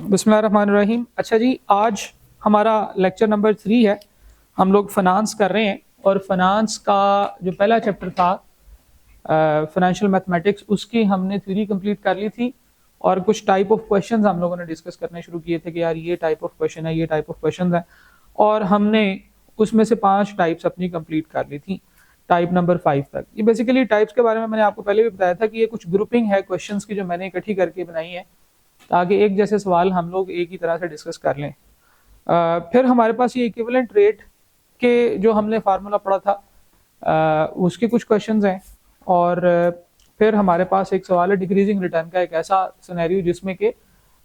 बिस्मिल्लाहिर्रहमानिर्रहीम। अच्छा जी, आज हमारा लेक्चर नंबर 3 है। हम लोग फ़ाइनेंस कर रहे हैं और फ़ाइनेंस का जो पहला चैप्टर था फाइनेंशियल मैथमेटिक्स, उसकी हमने थ्योरी कंप्लीट कर ली थी और कुछ टाइप ऑफ क्वेश्चंस हम लोगों ने डिस्कस करने शुरू किए थे कि यार ये टाइप ऑफ क्वेश्चन है, ये टाइप ऑफ क्वेश्चन है, और हमने उसमें से 5 टाइप्स अपनी कंप्लीट कर ली थी टाइप नंबर 5 तक। ये बेसिकली टाइप्स के बारे में मैंने आपको पहले भी बताया था कि ये कुछ ग्रुपिंग है क्वेश्चंस की जो मैंने इकट्ठी करके बनाई है ताकि एक जैसे सवाल हम लोग एक ही तरह से डिस्कस कर लें। फिर हमारे पास ये इक्विवेलेंट रेट के जो हमने फार्मूला पढ़ा था उसके कुछ क्वेश्चंस हैं, और फिर हमारे पास एक सवाल है डिक्रीजिंग रिटर्न का, एक ऐसा सिनेरियो जिसमें कि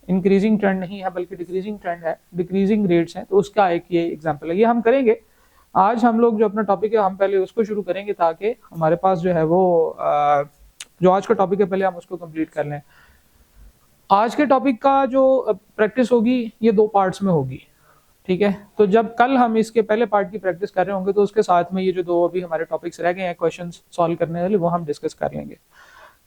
इंक्रीजिंग ट्रेंड नहीं है बल्कि डिक्रीजिंग ट्रेंड है, डिक्रीजिंग रेट्स हैं, तो उसका एक ये एग्जांपल है। ये हम करेंगे आज। हम लोग जो अपना टॉपिक है हम पहले उसको शुरू करेंगे ताकि हमारे पास जो है वो जो आज का टॉपिक है पहले हम उसको कंप्लीट कर लें। आज के टॉपिक का जो प्रैक्टिस होगी ये 2 पार्ट्स में होगी, ठीक है। तो जब कल हम इसके पहले पार्ट की प्रैक्टिस कर रहे होंगे तो उसके साथ में ये जो 2 अभी हमारे टॉपिक्स रह गए हैं क्वेश्चंस सॉल्व करने वाले, वो हम डिस्कस कर लेंगे।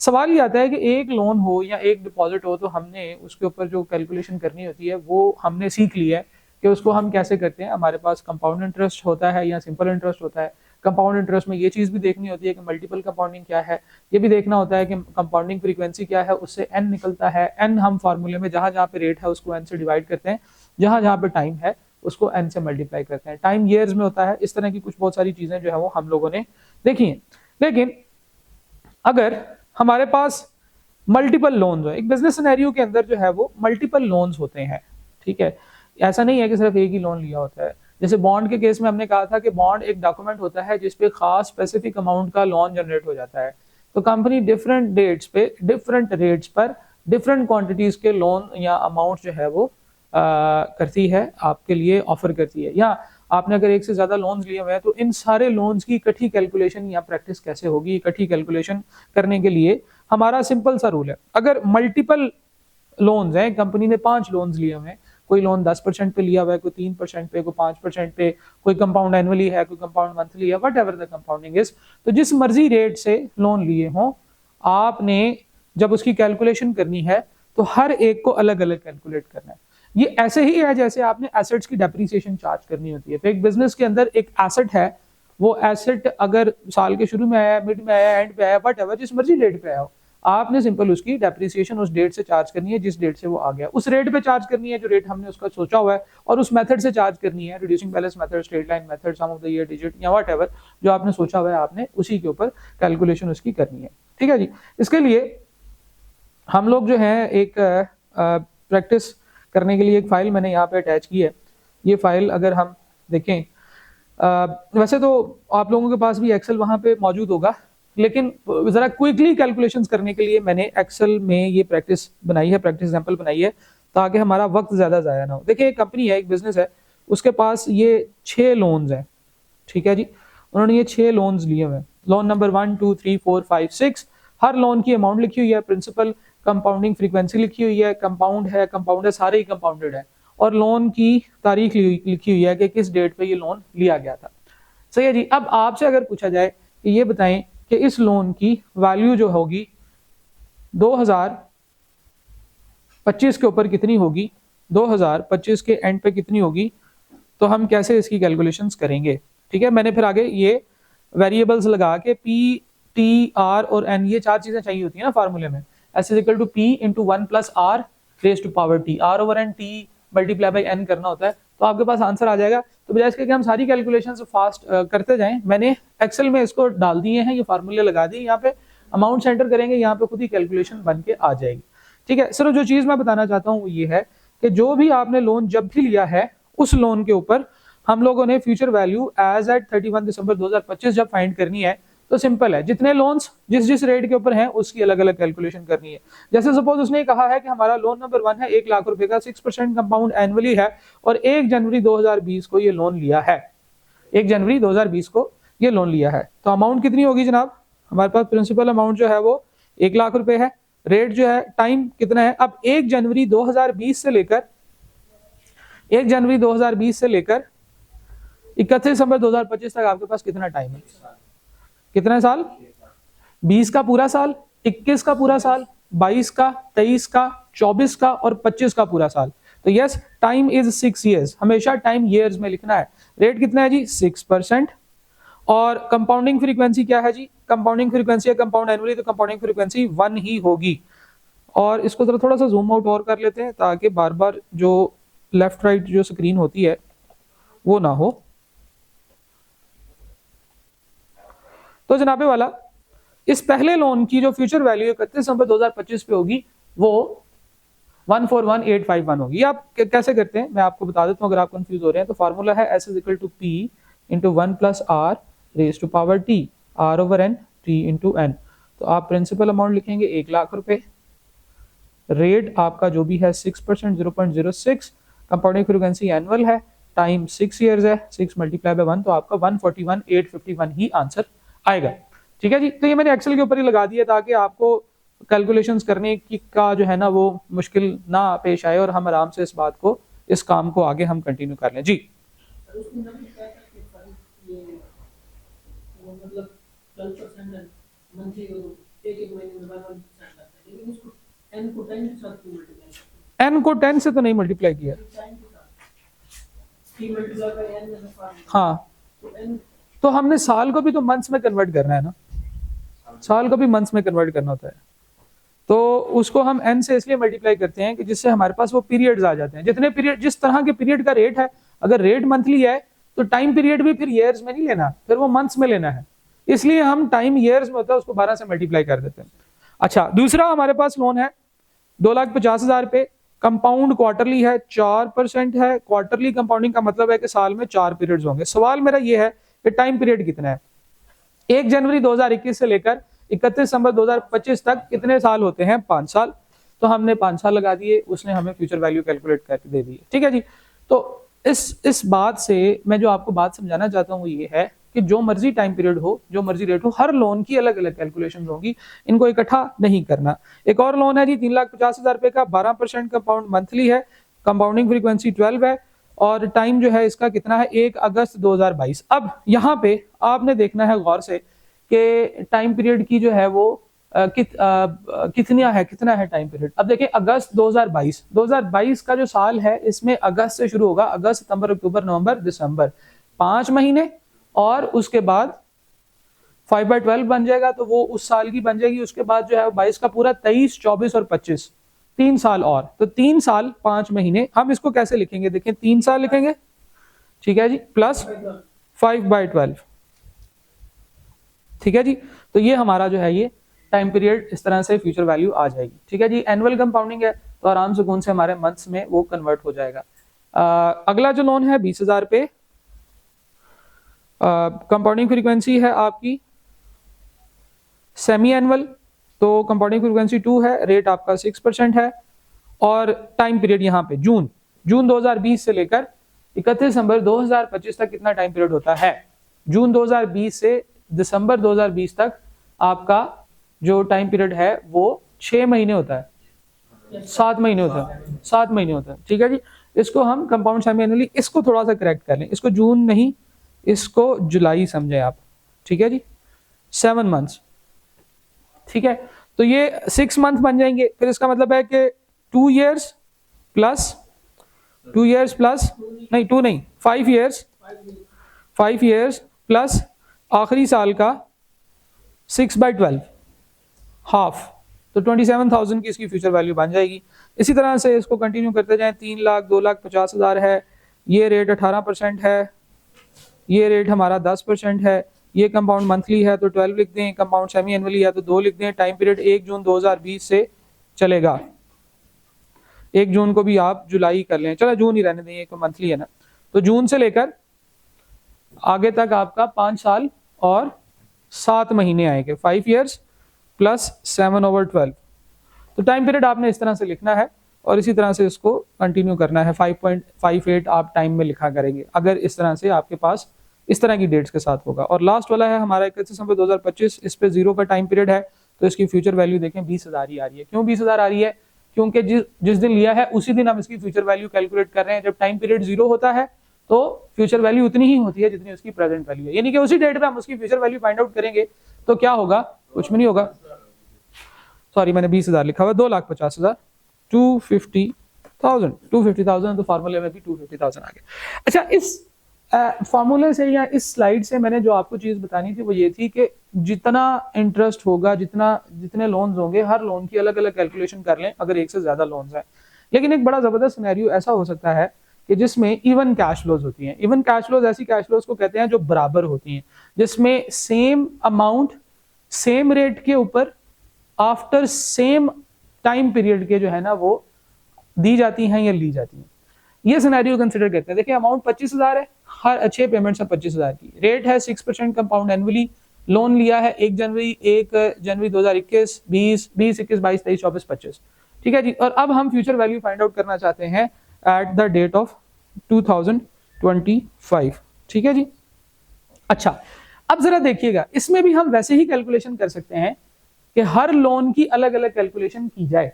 सवाल ये आता है कि एक लोन हो या एक डिपॉजिट हो तो हमने उसके ऊपर जो कैलकुलेशन करनी होती है वो हमने सीख लिया है कि उसको हम कैसे करते हैं। हमारे पास कंपाउंड इंटरेस्ट होता है या सिंपल इंटरेस्ट होता है। कंपाउंड इंटरेस्ट में ये चीज़ भी देखनी होती है कि मल्टीपल कंपाउंडिंग क्या है, ये भी देखना होता है कि कंपाउंडिंग फ्रीक्वेंसी क्या है, उससे एन निकलता है। एन हम फार्मूले में जहाँ जहाँ पे रेट है उसको एन से डिवाइड करते हैं, जहाँ जहाँ पे टाइम है उसको एन से मल्टीप्लाई करते हैं। टाइम ईयर्स में होता है। इस तरह की कुछ बहुत सारी चीज़ें जो है वो हम लोगों ने देखी हैं। लेकिन अगर हमारे पास मल्टीपल लोन्स हो, एक बिजनेस सिनेरियो के अंदर जो है वो मल्टीपल लोन्स होते हैं, ठीक है। ऐसा नहीं है कि सिर्फ एक ही लोन लिया होता है। जैसे बॉन्ड के केस में हमने कहा था कि बॉन्ड एक डॉक्यूमेंट होता है जिसपे खास स्पेसिफिक अमाउंट का लोन जनरेट हो जाता है। तो कंपनी डिफरेंट डेट्स पे डिफरेंट रेट्स पर डिफरेंट क्वांटिटीज के लोन या अमाउंट जो है वो करती है, आपके लिए ऑफर करती है। या आपने अगर एक से ज्यादा लोन्स लिए हुए हैं तो इन सारे लोन्स की इकट्ठी कैलकुलेशन या प्रैक्टिस कैसे होगी, इकट्ठी कैलकुलेशन करने के लिए हमारा सिंपल सा रूल है। अगर मल्टीपल लोन्स हैं, कंपनी ने 5 लोन्स लिए हुए हैं, कोई लोन 10% पे लिया हुआ है, कोई 3% पे, कोई 5% पे, कोई कंपाउंड एनुअली है, कोई कंपाउंड मंथली है, what ever the compounding is, तो जिस मर्जी रेट से लोन लिए हों आपने जब उसकी कैलकुलेशन करनी है तो हर एक को अलग अलग कैलकुलेट करना है। ये ऐसे ही है जैसे आपने एसेट्स की डेप्रिसिएशन चार्ज करनी होती है। तो एक बिजनेस के अंदर एक एसेट है, वो एसेट अगर साल के शुरू में आया, मिड में आया, एंड पे आया, वट एवर जिस मर्जी रेट पे आया हो, आपने सिंपल उसकी डेप्रिसिएशन उस डेट से चार्ज करनी है जिस डेट से वो आ गया, उस रेट पे चार्ज करनी है जो रेट हमने उसका सोचा हुआ है, और उस मेथड से चार्ज करनी है, reducing balance method, straight line method, sum of the year digit या व्हाटएवर जो आपने सोचा हुआ है, आपने उसी के ऊपर कैलकुलेशन उसकी करनी है, ठीक है जी। इसके लिए हम लोग जो है एक प्रैक्टिस करने के लिए एक फाइल मैंने यहाँ पे अटैच की है। ये फाइल अगर हम देखें, वैसे तो आप लोगों के पास भी एक्सेल वहाँ पे मौजूद होगा, लेकिन जरा क्विकली कैलकुलेशंस करने के लिए मैंने एक्सेल में ये प्रैक्टिस बनाई है, प्रैक्टिस एग्जांपल बनाई है ताकि हमारा वक्त ज्यादा जाया ना हो। देखिए एक कंपनी है, एक बिजनेस है, उसके पास ये 6 लोन्स हैं, ठीक है जी। उन्होंने ये 6 लोन्स लिए हुए हैं। लोन नंबर 1 2 3 4 5 6, हर लोन की अमाउंट लिखी हुई है, प्रिंसिपल, कंपाउंडिंग फ्रीक्वेंसी लिखी हुई है, कंपाउंड है, सारे ही कंपाउंडेड है, और लोन की तारीख लिखी हुई है कि किस डेट पे ये लोन लिया गया था। सही है जी। अब आपसे अगर पूछा जाए कि ये बताएं कि इस लोन की वैल्यू जो होगी 2025 के ऊपर कितनी होगी, 2025 के एंड पे कितनी होगी, तो हम कैसे इसकी कैलकुलेशंस करेंगे, ठीक है। मैंने फिर आगे ये वेरिएबल्स लगा के पी, टी, आर और एन, ये 4 चीजें चाहिए होती है ना फार्मूले में। S is equal to P into 1 plus R raise to power T, R over N T multiply by N करना होता है, तो आपके पास आंसर आ जाएगा। तो बजाय इसके कि हम सारी कैलकुलेशन फास्ट करते जाएं, मैंने एक्सेल में इसको डाल दिए हैं, ये फार्मूले लगा दिए, यहाँ पे अमाउंट सेंटर करेंगे, यहाँ पे खुद ही कैलकुलेशन बन के आ जाएगी, ठीक है। सिर्फ जो चीज मैं बताना चाहता हूँ वो ये है कि जो भी आपने लोन जब भी लिया है उस लोन के ऊपर हम लोगों ने फ्यूचर वैल्यू एज एट 31 दिसंबर 2025 जब फाइंड करनी है तो सिंपल है, जितने लोन्स जिस जिस रेट के ऊपर हैं उसकी अलग अलग कैलकुलेशन करनी है। जैसे सपोज उसने कहा है कि हमारा लोन नंबर 1 है 1 लाख रुपए का, 6% कंपाउंड एनुअली है, और 1 जनवरी 2020 को ये लोन लिया है, 1 जनवरी 2020 को ये लोन लिया है, तो अमाउंट कितनी होगी जनाब, हमारे पास प्रिंसिपल अमाउंट जो है वो 1 लाख रुपए है, रेट जो है टाइम कितना है। अब 1 जनवरी 2020 से लेकर 1 जनवरी 2020 से लेकर 31 दिसंबर 2025 तक आपके पास कितना टाइम है, कितना साल, 20 का पूरा साल, 21 का पूरा साल, 22 का, 23 का, 24 का और 25 का पूरा साल। तो यस, टाइम इज 6 years, हमेशा टाइम ईयर्स में लिखना है। रेट कितना है जी? 6%। और कंपाउंडिंग फ्रीक्वेंसी क्या है जी? कंपाउंडिंग फ्रीक्वेंसी है कंपाउंड एनुअली, तो कंपाउंडिंग फ्रीक्वेंसी 1 ही होगी। और इसको जरा थोड़ा सा जूम आउट और कर लेते हैं ताकि बार बार जो लेफ्ट राइट जो स्क्रीन होती है वो ना हो। तो जनाबे वाला, इस पहले लोन की जो फ्यूचर वैल्यू 31 दिसंबर 2025 पे होगी वो 141851 होगी। आप कैसे करते हैं मैं आपको बता देता हूँ अगर आप कंफ्यूज हो रहे हैं। तो फार्मूला है S = P × 1 + R raised to power T, R/n T × n। तो आप प्रिंसिपल अमाउंट लिखेंगे 1 लाख रुपए, रेट आपका जो भी है 6% 0.06, कंपाउंडिंग फ्रीक्वेंसी एनुअल है, टाइम 6 years है, 6 × 1 तो आपका 141,851 ही आंसर आएगा। ठीक है जी। तो ये मैंने एक्सेल के ऊपर ही लगा दिया ताकि आपको कैलकुलेशंस करने की का जो है ना वो मुश्किल ना पेश आए और हम आराम से इस बात को, इस काम को आगे हम कंटिन्यू कर लें जी। एन को 10 से तो नहीं मल्टीप्लाई किया। हाँ, तो हमने साल को भी तो मंथ्स में कन्वर्ट करना है ना, साल को भी मंथ्स में कन्वर्ट करना होता है। तो उसको हम n से इसलिए मल्टीप्लाई करते हैं कि जिससे हमारे पास वो पीरियड्स आ जाते हैं। जितने पीरियड, जिस तरह के पीरियड का रेट है, अगर रेट मंथली है तो टाइम पीरियड भी फिर ईयर्स में नहीं लेना, फिर वो मंथ्स में लेना है। इसलिए हम टाइम ईयर्स में होता है उसको 12 से मल्टीप्लाई कर देते हैं। अच्छा, दूसरा हमारे पास लोन है 2,50,000 पे, कंपाउंड क्वार्टरली है, 4% है। क्वार्टरली कंपाउंडिंग का मतलब है कि साल में 4 पीरियड्स होंगे। सवाल मेरा ये है कि टाइम पीरियड कितना है? 1 जनवरी 2021 से लेकर 31 दिसंबर 2025 तक कितने साल होते हैं? 5 साल। तो हमने 5 साल लगा दिए, उसने हमें फ्यूचर वैल्यू कैलकुलेट करके दे दी है। ठीक है जी। तो इस बात से मैं जो आपको बात समझाना चाहता हूँ ये है कि जो मर्जी टाइम पीरियड हो, जो मर्जी रेट हो, हर लोन की अलग अलग कैलकुलेशन होगी, इनको इकट्ठा नहीं करना। एक और लोन है जी 3,50,000 रुपए का, 12% कंपाउंड मंथली है, कंपाउंडिंग फ्रीक्वेंसी 12 है और टाइम जो है इसका कितना है? 1 अगस्त 2022। अब यहाँ पे आपने देखना है गौर से कि टाइम पीरियड की जो है वो कितना है टाइम पीरियड। अब देखिए अगस्त 2022 का जो साल है इसमें अगस्त से शुरू होगा, अगस्त सितंबर अक्टूबर नवंबर दिसंबर, 5 महीने, और उसके बाद 5/12 बन जाएगा तो वो उस साल की बन जाएगी। उसके बाद जो है 22 का पूरा 23, 24 और 25, 3 साल और, तो 3 साल 5 महीने। हम इसको कैसे लिखेंगे? देखें 3 साल लिखेंगे, ठीक है जी, प्लस 5/12। ठीक है जी। तो ये हमारा जो है ये टाइम पीरियड इस तरह से फ्यूचर वैल्यू आ जाएगी। ठीक है जी। एनुअल कंपाउंडिंग है तो आराम से कौन से हमारे मंथ्स में वो कन्वर्ट हो जाएगा। अगला जो लोन है 20,000 पे, कंपाउंडिंग फ्रीक्वेंसी है आपकी सेमी एनुअल, तो कंपाउंडिंग फ्रीक्वेंसी 2 है, रेट आपका 6% है और टाइम पीरियड यहाँ पे जून 2020 से लेकर 31 दिसंबर 2025 तक कितना टाइम पीरियड होता है? जून 2020 से दिसंबर 2020 तक आपका जो टाइम पीरियड है वो 6 महीने होता है, 7 महीने होता है, 7 महीने होता है। ठीक है जी। इसको हम कंपाउंड सेमी एनुअली, इसको थोड़ा सा करेक्ट कर लें, इसको जून नहीं, इसको जुलाई समझे आप। ठीक है जी, 7 मंथ्स। ठीक है, तो ये 6 मंथ बन जाएंगे। फिर इसका मतलब है कि 2 years प्लस 2 years प्लस नहीं 2 नहीं 5 years, 5 years प्लस आखिरी साल का 6/12 हाफ, तो 27,000 की इसकी फ्यूचर वैल्यू बन जाएगी। इसी तरह से इसको कंटिन्यू करते जाएं। 3 लाख 2,50,000 है, ये रेट 18% है, ये रेट हमारा 10% है, ये कंपाउंड मंथली है तो 12 लिख दें, कंपाउंड सेमी एनुअली है तो 2 लिख दें। टाइम पीरियड 1 जून 2020 से चलेगा, 1 जून को भी आप जुलाई कर लें, चलो जून ही रहने दें, एक मंथली है ना। तो जून से लेकर आगे तक आपका 5 साल और 7 महीने आएंगे, 5 years प्लस 7/12। तो टाइम पीरियड आपने इस तरह से लिखना है और इसी तरह से इसको कंटिन्यू करना है। 5.58 आप टाइम में लिखा करेंगे अगर इस तरह से आपके पास इस तरह की डेट्स के साथ होगा। और लास्ट वाला है हमारा 31 दिसंबर 2025, इस पे 0 का टाइम पीरियड है तो इसकी फ्यूचर वैल्यू देखें 20,000 ही आ रही है। क्यों 20,000 आ रही है? क्योंकि जिस दिन लिया है उसी दिन हम इसकी फ्यूचर वैल्यू कैलकुलेट कर रहे हैं। जब टाइम पीरियड 0 होता है तो फ्यूचर वैल्यू उतनी ही होती है जितनी उसकी प्रेजेंट वैल्यू है, यानी कि उसी डेट पे हम उसकी फ्यूचर वैल्यू फाइंड आउट करेंगे तो क्या होगा? कुछ भी नहीं होगा। सॉरी मैंने 20,000 लिखा हुआ, 2,50,000, 250,000 तो फार्मूले में भी 250,000 आ गया। अच्छा, इस फार्मूले से या इस स्लाइड से मैंने जो आपको चीज बतानी थी वो ये थी कि जितना इंटरेस्ट होगा, जितने लोन्स होंगे, हर लोन की अलग अलग कैलकुलेशन कर लें अगर एक से ज्यादा लोन्स हैं। लेकिन एक बड़ा जबरदस्त सिनेरियो ऐसा हो सकता है कि जिसमें इवन कैश फ्लोज होती हैं। इवन कैश फ्लोज ऐसी कैश फ्लोज को कहते हैं जो बराबर होती हैं, जिसमें सेम अमाउंट सेम रेट के ऊपर आफ्टर सेम टाइम पीरियड के जो है ना वो दी जाती हैं या ली जाती हैं। ये सिनेरियो कंसिडर करते हैं। देखिए, अमाउंट 25,000 है, हर अच्छे पेमेंट्स है 25,000 की, रेट है 6% कंपाउंड एनुअली, लोन लिया है 1 जनवरी 2021, 20, 21, 22, 23, 24, 25। ठीक है जी। और अब हम फ्यूचर वैल्यू फाइंड आउट करना चाहते हैं एट द डेट ऑफ 2025। ठीक है जी। अच्छा, अब जरा देखिएगा, इसमें भी हम वैसे ही कैलकुलेशन कर सकते हैं कि हर लोन की अलग अलग कैलकुलेशन की जाए,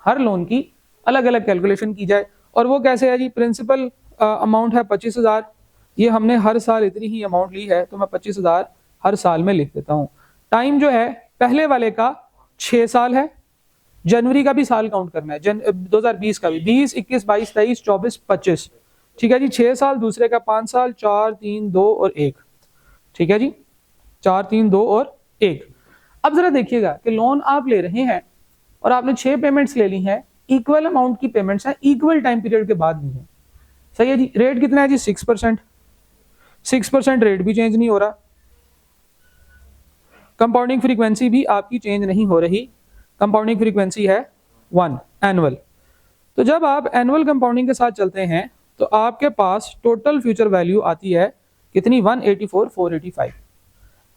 हर लोन की अलग अलग कैलकुलेशन की जाए। और वो कैसे है जी? प्रिंसिपल अमाउंट है 25,000, ये हमने हर साल इतनी ही अमाउंट ली है तो मैं 25,000 हर साल में लिख देता हूं। टाइम जो है पहले वाले का 6 साल है, जनवरी का भी साल काउंट करना है, 2020 का भी, 20, 21, 22, 23, 24, 25। ठीक है जी। 6 साल, दूसरे का 5 साल, 4, 3, 2 और 1। ठीक है जी, 4, 3, 2 और 1। अब जरा देखिएगा कि लोन आप ले रहे हैं और आपने 6 पेमेंट्स ले ली हैं, इक्वल अमाउंट की पेमेंट्स हैं, इक्वल टाइम पीरियड के बाद ली हैं। सही है जी। रेट कितना है जी? 6%। 6% रेट भी चेंज नहीं हो रहा, कंपाउंडिंग फ्रीक्वेंसी भी आपकी चेंज नहीं हो रही, कंपाउंडिंग फ्रीक्वेंसी है 1 एनुअल। तो जब आप एनुअल कंपाउंडिंग के साथ चलते हैं तो आपके पास टोटल फ्यूचर वैल्यू आती है कितनी? 184,485।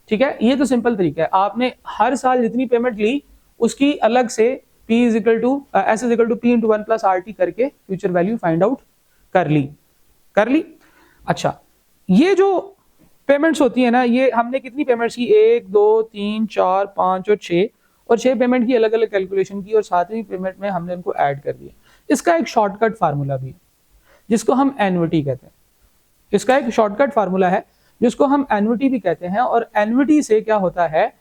ठीक है, ये तो सिंपल तरीका है। आपने हर साल जितनी पेमेंट ली उसकी अलग से P is equal to S is equal to P into 1 plus RT करके फ्यूचर वैल्यू फाइंड आउट कर ली। अच्छा, ये जो पेमेंट्स होती है ना, ये हमने कितनी पेमेंट्स की? 1, 2, 3, 4, 5 और 6, और 6 पेमेंट की अलग अलग कैलकुलेशन की और 7वीं पेमेंट में हमने उनको ऐड कर दिया। इसका एक शॉर्टकट फार्मूला भी है जिसको हम एन्युटी कहते हैं। इसका एक शॉर्टकट फार्मूला है जिसको हम एन्युटी भी कहते हैं। और एन्युटी से क्या होता है,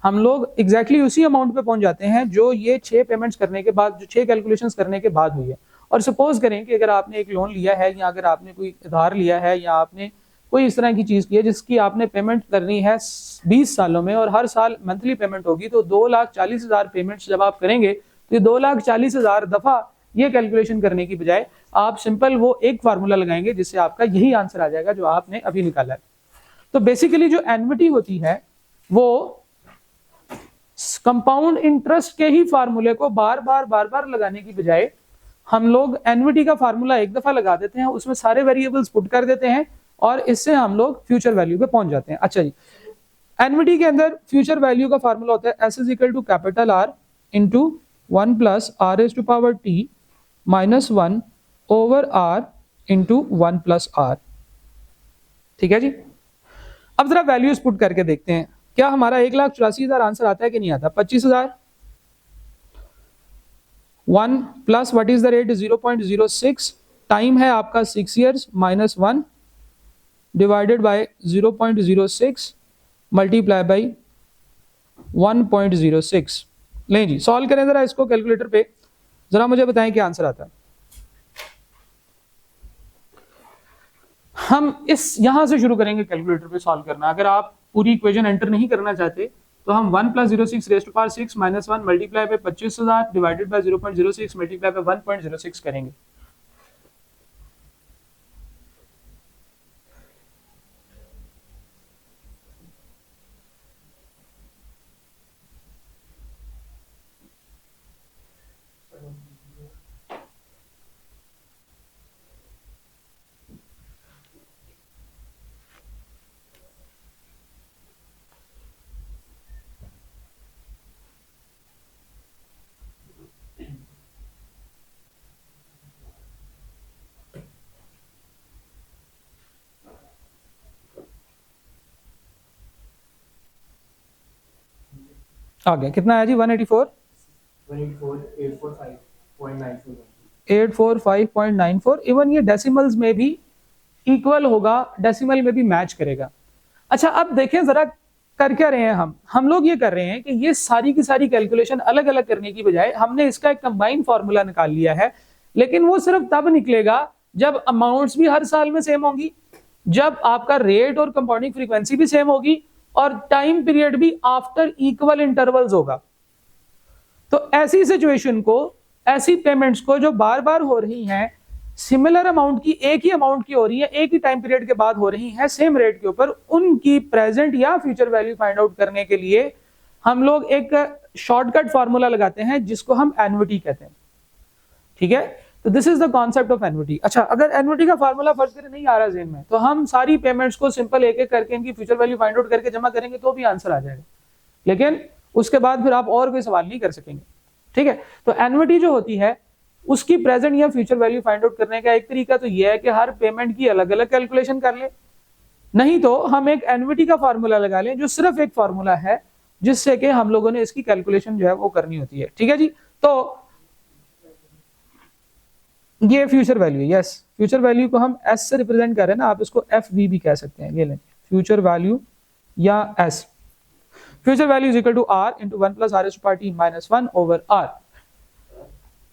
हम लोग एग्जैक्टली उसी अमाउंट पे पहुंच जाते हैं जो ये 6 पेमेंट्स करने के बाद, जो 6 कैलकुलेशंस करने के बाद हुई है। और सपोज करें कि अगर आपने एक लोन लिया है या अगर आपने कोई उधार लिया है या आपने कोई इस तरह की चीज की है जिसकी आपने पेमेंट करनी है 20 सालों में और हर साल मंथली पेमेंट होगी, तो 2,40,000 पेमेंट्स जब आप करेंगे तो ये 2,40,000 दफा ये कैलकुलेशन करने की बजाय आप सिंपल वो एक फार्मूला लगाएंगे जिससे आपका यही आंसर आ जाएगा जो आपने अभी निकाला है। तो बेसिकली जो एन्युटी होती है वो कंपाउंड इंटरेस्ट के ही फार्मूले को बार बार लगाने की बजाय हम लोग एन्युटी का फार्मूला एक दफा लगा देते हैं, उसमें सारे वेरिएबल्स पुट कर देते हैं और इससे हम लोग फ्यूचर वैल्यू पे पहुंच जाते हैं। अच्छा जी, एन्युटी के अंदर फ्यूचर वैल्यू का फार्मूला होता है S is equal to capital R into 1 plus R raised to power T minus 1 over R into 1 plus R। ठीक है जी। अब जरा वैल्यूज पुट करके देखते हैं, क्या हमारा 1,84,000 आंसर आता है कि नहीं आता? 25,000, 1 plus what is the rate? 0.06, time है आपका 6 years, minus 1 divided by 0.06 multiply by 1.06। लें जी, सॉल्व करें जरा इसको कैलकुलेटर पे, जरा मुझे बताएं क्या आंसर आता है। हम इस यहां से शुरू करेंगे कैलकुलेटर पे सॉल्व करना। अगर आप पूरी इक्वेशन एंटर नहीं करना चाहते तो हम 1 plus 06 raised to power 6 minus 1 multiply by 25,000 divided by 0.06 multiply by 1.06 करेंगे। आ गया, कितना है जी? 845.94 इवन ये डेसिमल्स में भी इक्वल होगा, डेसिमल में भी मैच करेगा। अच्छा, अब देखें जरा कर क्या रहे हैं हम लोग ये कर रहे हैं कि ये सारी की सारी कैलकुलेशन अलग अलग करने की बजाय हमने इसका एक कंबाइंड फार्मूला निकाल लिया है लेकिन वो सिर्फ तब निकलेगा जब अमाउंट्स भी हर साल में सेम होंगी, जब आपका रेट और कंपाउंडिंग फ्रीक्वेंसी भी सेम होगी, और टाइम पीरियड भी आफ्टर इक्वल इंटरवल्स होगा। तो ऐसी सिचुएशन को, ऐसी पेमेंट्स को जो बार बार हो रही हैं, सिमिलर अमाउंट की, एक ही अमाउंट की हो रही है, एक ही टाइम पीरियड के बाद हो रही है, सेम रेट के ऊपर, उनकी प्रेजेंट या फ्यूचर वैल्यू फाइंड आउट करने के लिए हम लोग एक शॉर्टकट फॉर्मूला लगाते हैं जिसको हम एन्युटी कहते हैं। ठीक है, तो this is the concept of annuity. अच्छा, अगर एन्युटी का फॉर्मूला फर्ज करें नहीं आ रहा जेन में, तो हम सारी पेमेंट्स को सिंपल एक एक करके इनकी फ्यूचर वैल्यू फाइंड आउट करके जमा करेंगे तो भी आंसर आ जाएगा, लेकिन उसके बाद फिर आप और कोई सवाल नहीं कर सकेंगे। ठीक है, तो एन्युटी जो होती है उसकी प्रेजेंट या फ्यूचर वैल्यू फाइंड आउट करने का एक तरीका तो यह है कि हर पेमेंट की अलग अलग कैलकुलेशन कर ले, नहीं तो हम एक एन्युटी का फार्मूला लगा लें जो सिर्फ एक फार्मूला है जिससे कि हम लोगों ने इसकी कैलकुलेशन जो है वो करनी होती है। ठीक है जी, तो ये future value, yes, future value को हम एस से रिप्रेजेंट कर रहे हैं ना, आप इसको एफ वी भी कह सकते हैं। ये लें फ्यूचर वैल्यू या S, future value is equal to R into 1 plus R power T minus 1 over R.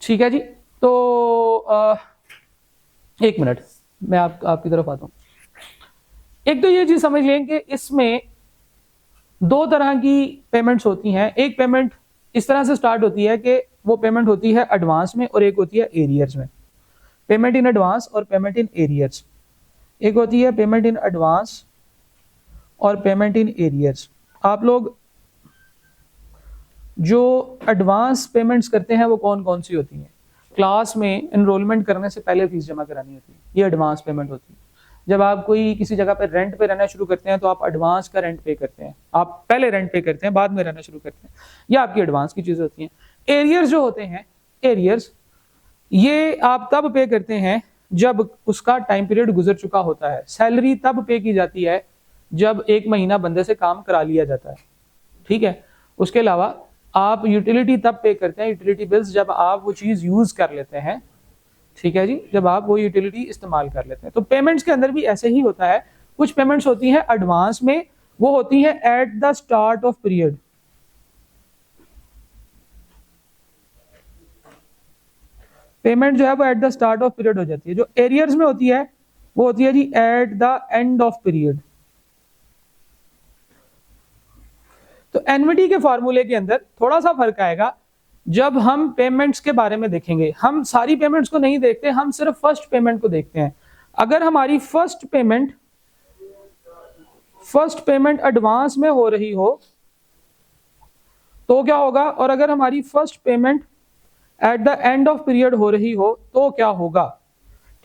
ठीक है जी, तो एक मिनट मैं आपकी तरफ आता हूं। एक तो ये चीज समझ लें कि इसमें दो तरह की पेमेंट्स होती हैं। एक पेमेंट इस तरह से स्टार्ट होती है कि वो पेमेंट होती है एडवांस में, और एक होती है एरियर्स में। पेमेंट इन एडवांस और पेमेंट इन एरियर्स। एक होती है पेमेंट इन एडवांस और पेमेंट इन एरियर्स। आप लोग जो एडवांस पेमेंट्स करते हैं वो कौन कौन सी होती हैं? क्लास में एनरोलमेंट करने से पहले फीस जमा करानी होती है, ये एडवांस पेमेंट होती है। जब आप कोई किसी जगह पे रेंट पे रहना शुरू करते हैं तो आप एडवांस का रेंट पे करते हैं, आप पहले रेंट पे करते हैं बाद में रहना शुरू करते हैं, ये आपकी एडवांस की चीजें होती हैं। एरियर्स जो होते हैं, एरियर्स ये आप तब पे करते हैं जब उसका टाइम पीरियड गुजर चुका होता है। सैलरी तब पे की जाती है जब 1 महीना बंदे से काम करा लिया जाता है। ठीक है, उसके अलावा आप यूटिलिटी तब पे करते हैं, यूटिलिटी बिल्स, जब आप वो चीज यूज कर लेते हैं। ठीक है जी, जब आप वो यूटिलिटी इस्तेमाल कर लेते हैं। तो पेमेंट्स के अंदर भी ऐसे ही होता है। कुछ पेमेंट्स होती हैं एडवांस में, वो होती हैं eight the start of period. Payment जो है वो eight the start of period हो जाती है। जो एरियर्स में होती है वो होती है जी at the end of period. तो एन्युटी के फॉर्मूले के अंदर थोड़ा सा फर्क आएगा जब हम पेमेंट्स के बारे में देखेंगे। हम सारी पेमेंट्स को नहीं देखते, हम सिर्फ फर्स्ट पेमेंट को देखते हैं। अगर हमारी फर्स्ट पेमेंट एडवांस में हो रही हो तो क्या होगा, और अगर हमारी first payment at the end of period हो रही हो तो क्या होगा।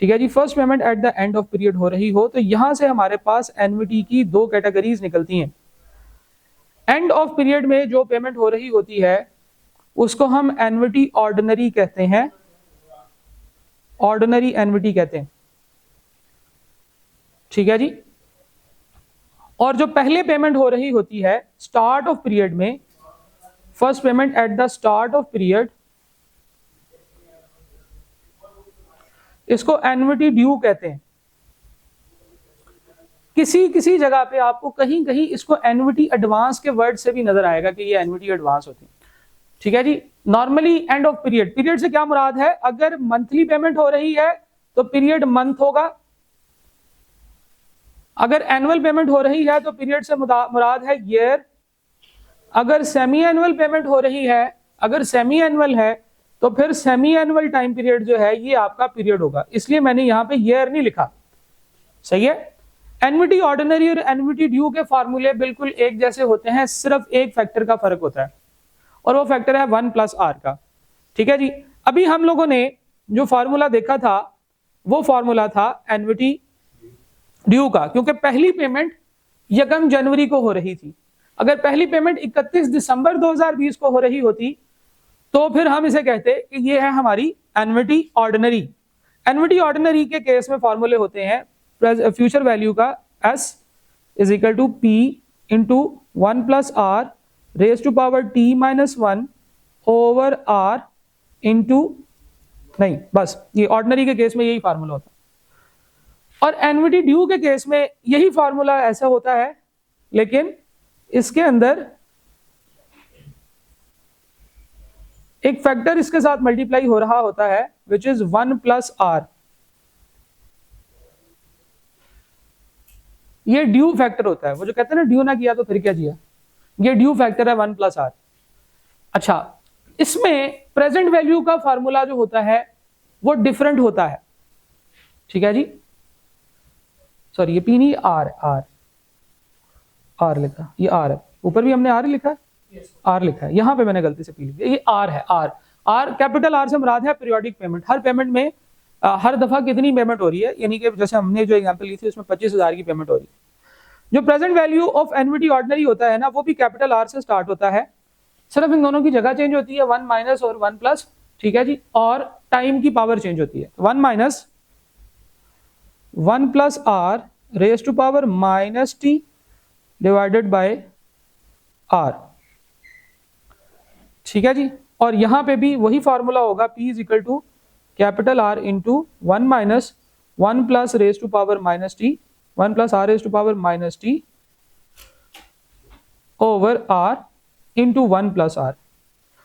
ठीक है जी, first payment at the end of period हो रही हो तो यहां से हमारे पास एन्युटी की दो कैटेगरीज निकलती हैं। एंड ऑफ पीरियड में जो पेमेंट हो रही होती है उसको हम एन्युटी ऑर्डिनरी कहते हैं, ऑर्डिनरी एन्युटी कहते हैं। ठीक है जी, और जो पहले पेमेंट हो रही होती है स्टार्ट ऑफ पीरियड में, first payment at the start of period, इसको एन्युटी ड्यू कहते हैं। किसी किसी जगह पे आपको कहीं कहीं इसको एन्युटी एडवांस के वर्ड से भी नजर आएगा कि ये एन्युटी एडवांस होती है। ठीक है जी, normally end of period, period से क्या मुराद है, अगर मंथली पेमेंट हो रही है तो पीरियड मंथ होगा, अगर एनुअल पेमेंट हो रही है तो पीरियड से मुराद है ईयर, अगर सेमी एनुअल पेमेंट हो रही है, अगर सेमी एनुअल है तो फिर सेमी एनुअल टाइम पीरियड जो है ये आपका पीरियड होगा, इसलिए मैंने यहां पे ईयर नहीं लिखा। सही है, एन्युटी ऑर्डिनरी और एन्युटी ड्यू के फार्मूले बिल्कुल एक जैसे होते हैं, सिर्फ एक फैक्टर का फर्क होता है और वो फैक्टर है 1 प्लस आर का। ठीक है जी, अभी हम लोगों ने जो फार्मूला देखा था वो फार्मूला था एन्युटी ड्यू का, क्योंकि पहली पेमेंट 1 जनवरी को हो रही थी। अगर पहली पेमेंट 31 दिसंबर 2020 को हो रही होती तो फिर हम इसे कहते कि ये है हमारी एन्युटी ऑर्डिनरी। एन्युटी ऑर्डिनरी के केस में फार्मूले होते हैं फ्यूचर वैल्यू का S is equal to P into 1 plus R raise to power T minus 1 over R into, नहीं बस ये ऑर्डिनरी के केस में यही फार्मूला होता है। और एन्युटी ड्यू के केस में यही फार्मूला ऐसा होता है, लेकिन इसके अंदर एक फैक्टर इसके साथ मल्टीप्लाई हो रहा होता है विच इज 1 प्लस आर। ये ड्यू फैक्टर होता है, वो जो कहते हैं ना ड्यू ना किया तो फिर क्या किया, ये ड्यू फैक्टर है 1 प्लस आर। अच्छा, इसमें प्रेजेंट वैल्यू का फार्मूला जो होता है वो डिफरेंट होता है, ठीक है जी। सॉरी, ये पी नहीं, आर आर आर लिखा, ये आर है, ऊपर भी हमने आर लिखा है, आर लिखा है, यहां पे मैंने गलती से पी लिखा, ये आर है। आर आर कैपिटल आर से मुराद है पीरियोडिक पेमेंट। हर पेमेंट में हर दफा कितनी पेमेंट हो रही है, यानी कि जैसे हमने जो एग्जांपल ली थी उसमें 25,000 की पेमेंट हो रही है। जो present value of annuity ordinary होता है ना, वो भी कैपिटल आर से स्टार्ट होता है, सिर्फ इन दोनों की जगह चेंज होती है, 1 माइनस और 1 प्लस, ठीक है जी। और टाइम की पावर चेंज होती है, 1 minus 1 plus R raise to power minus T divided by R, ठीक है जी। और यहां पे भी वही फॉर्मूला होगा, P is equal to capital R into 1 minus 1 plus raise to power minus T, 1 plus R raise to power minus T over R into 1 plus R.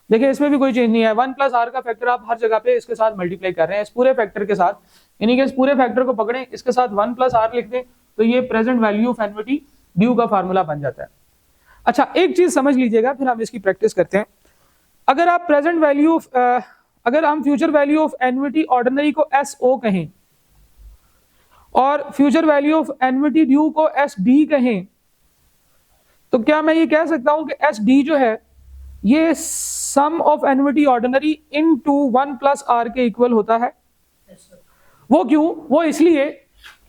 देखिए इसमें भी कोई चेंज नहीं है, 1 प्लस आर का फैक्टर आप हर जगह पे इसके साथ मल्टीप्लाई कर रहे हैं, इस पूरे फैक्टर के साथ, यानी कि इस पूरे फैक्टर को पकड़ें, इसके साथ 1 प्लस आर लिख दें, तो ये present value of annuity due का फार्मूला बन जाता है। अच्छा, एक चीज समझ लीजिएगा, फिर हम इसकी प्रैक्टिस करते हैं। अगर आप प्रेजेंट वैल्यू अगर हम future value of annuity ordinary को SO कहें और future value of annuity due को SD कहें, तो क्या मैं ये कह सकता हूं कि SD जो है ये sum of annuity ordinary into 1 plus R के इक्वल होता है? वो क्यों? वो इसलिए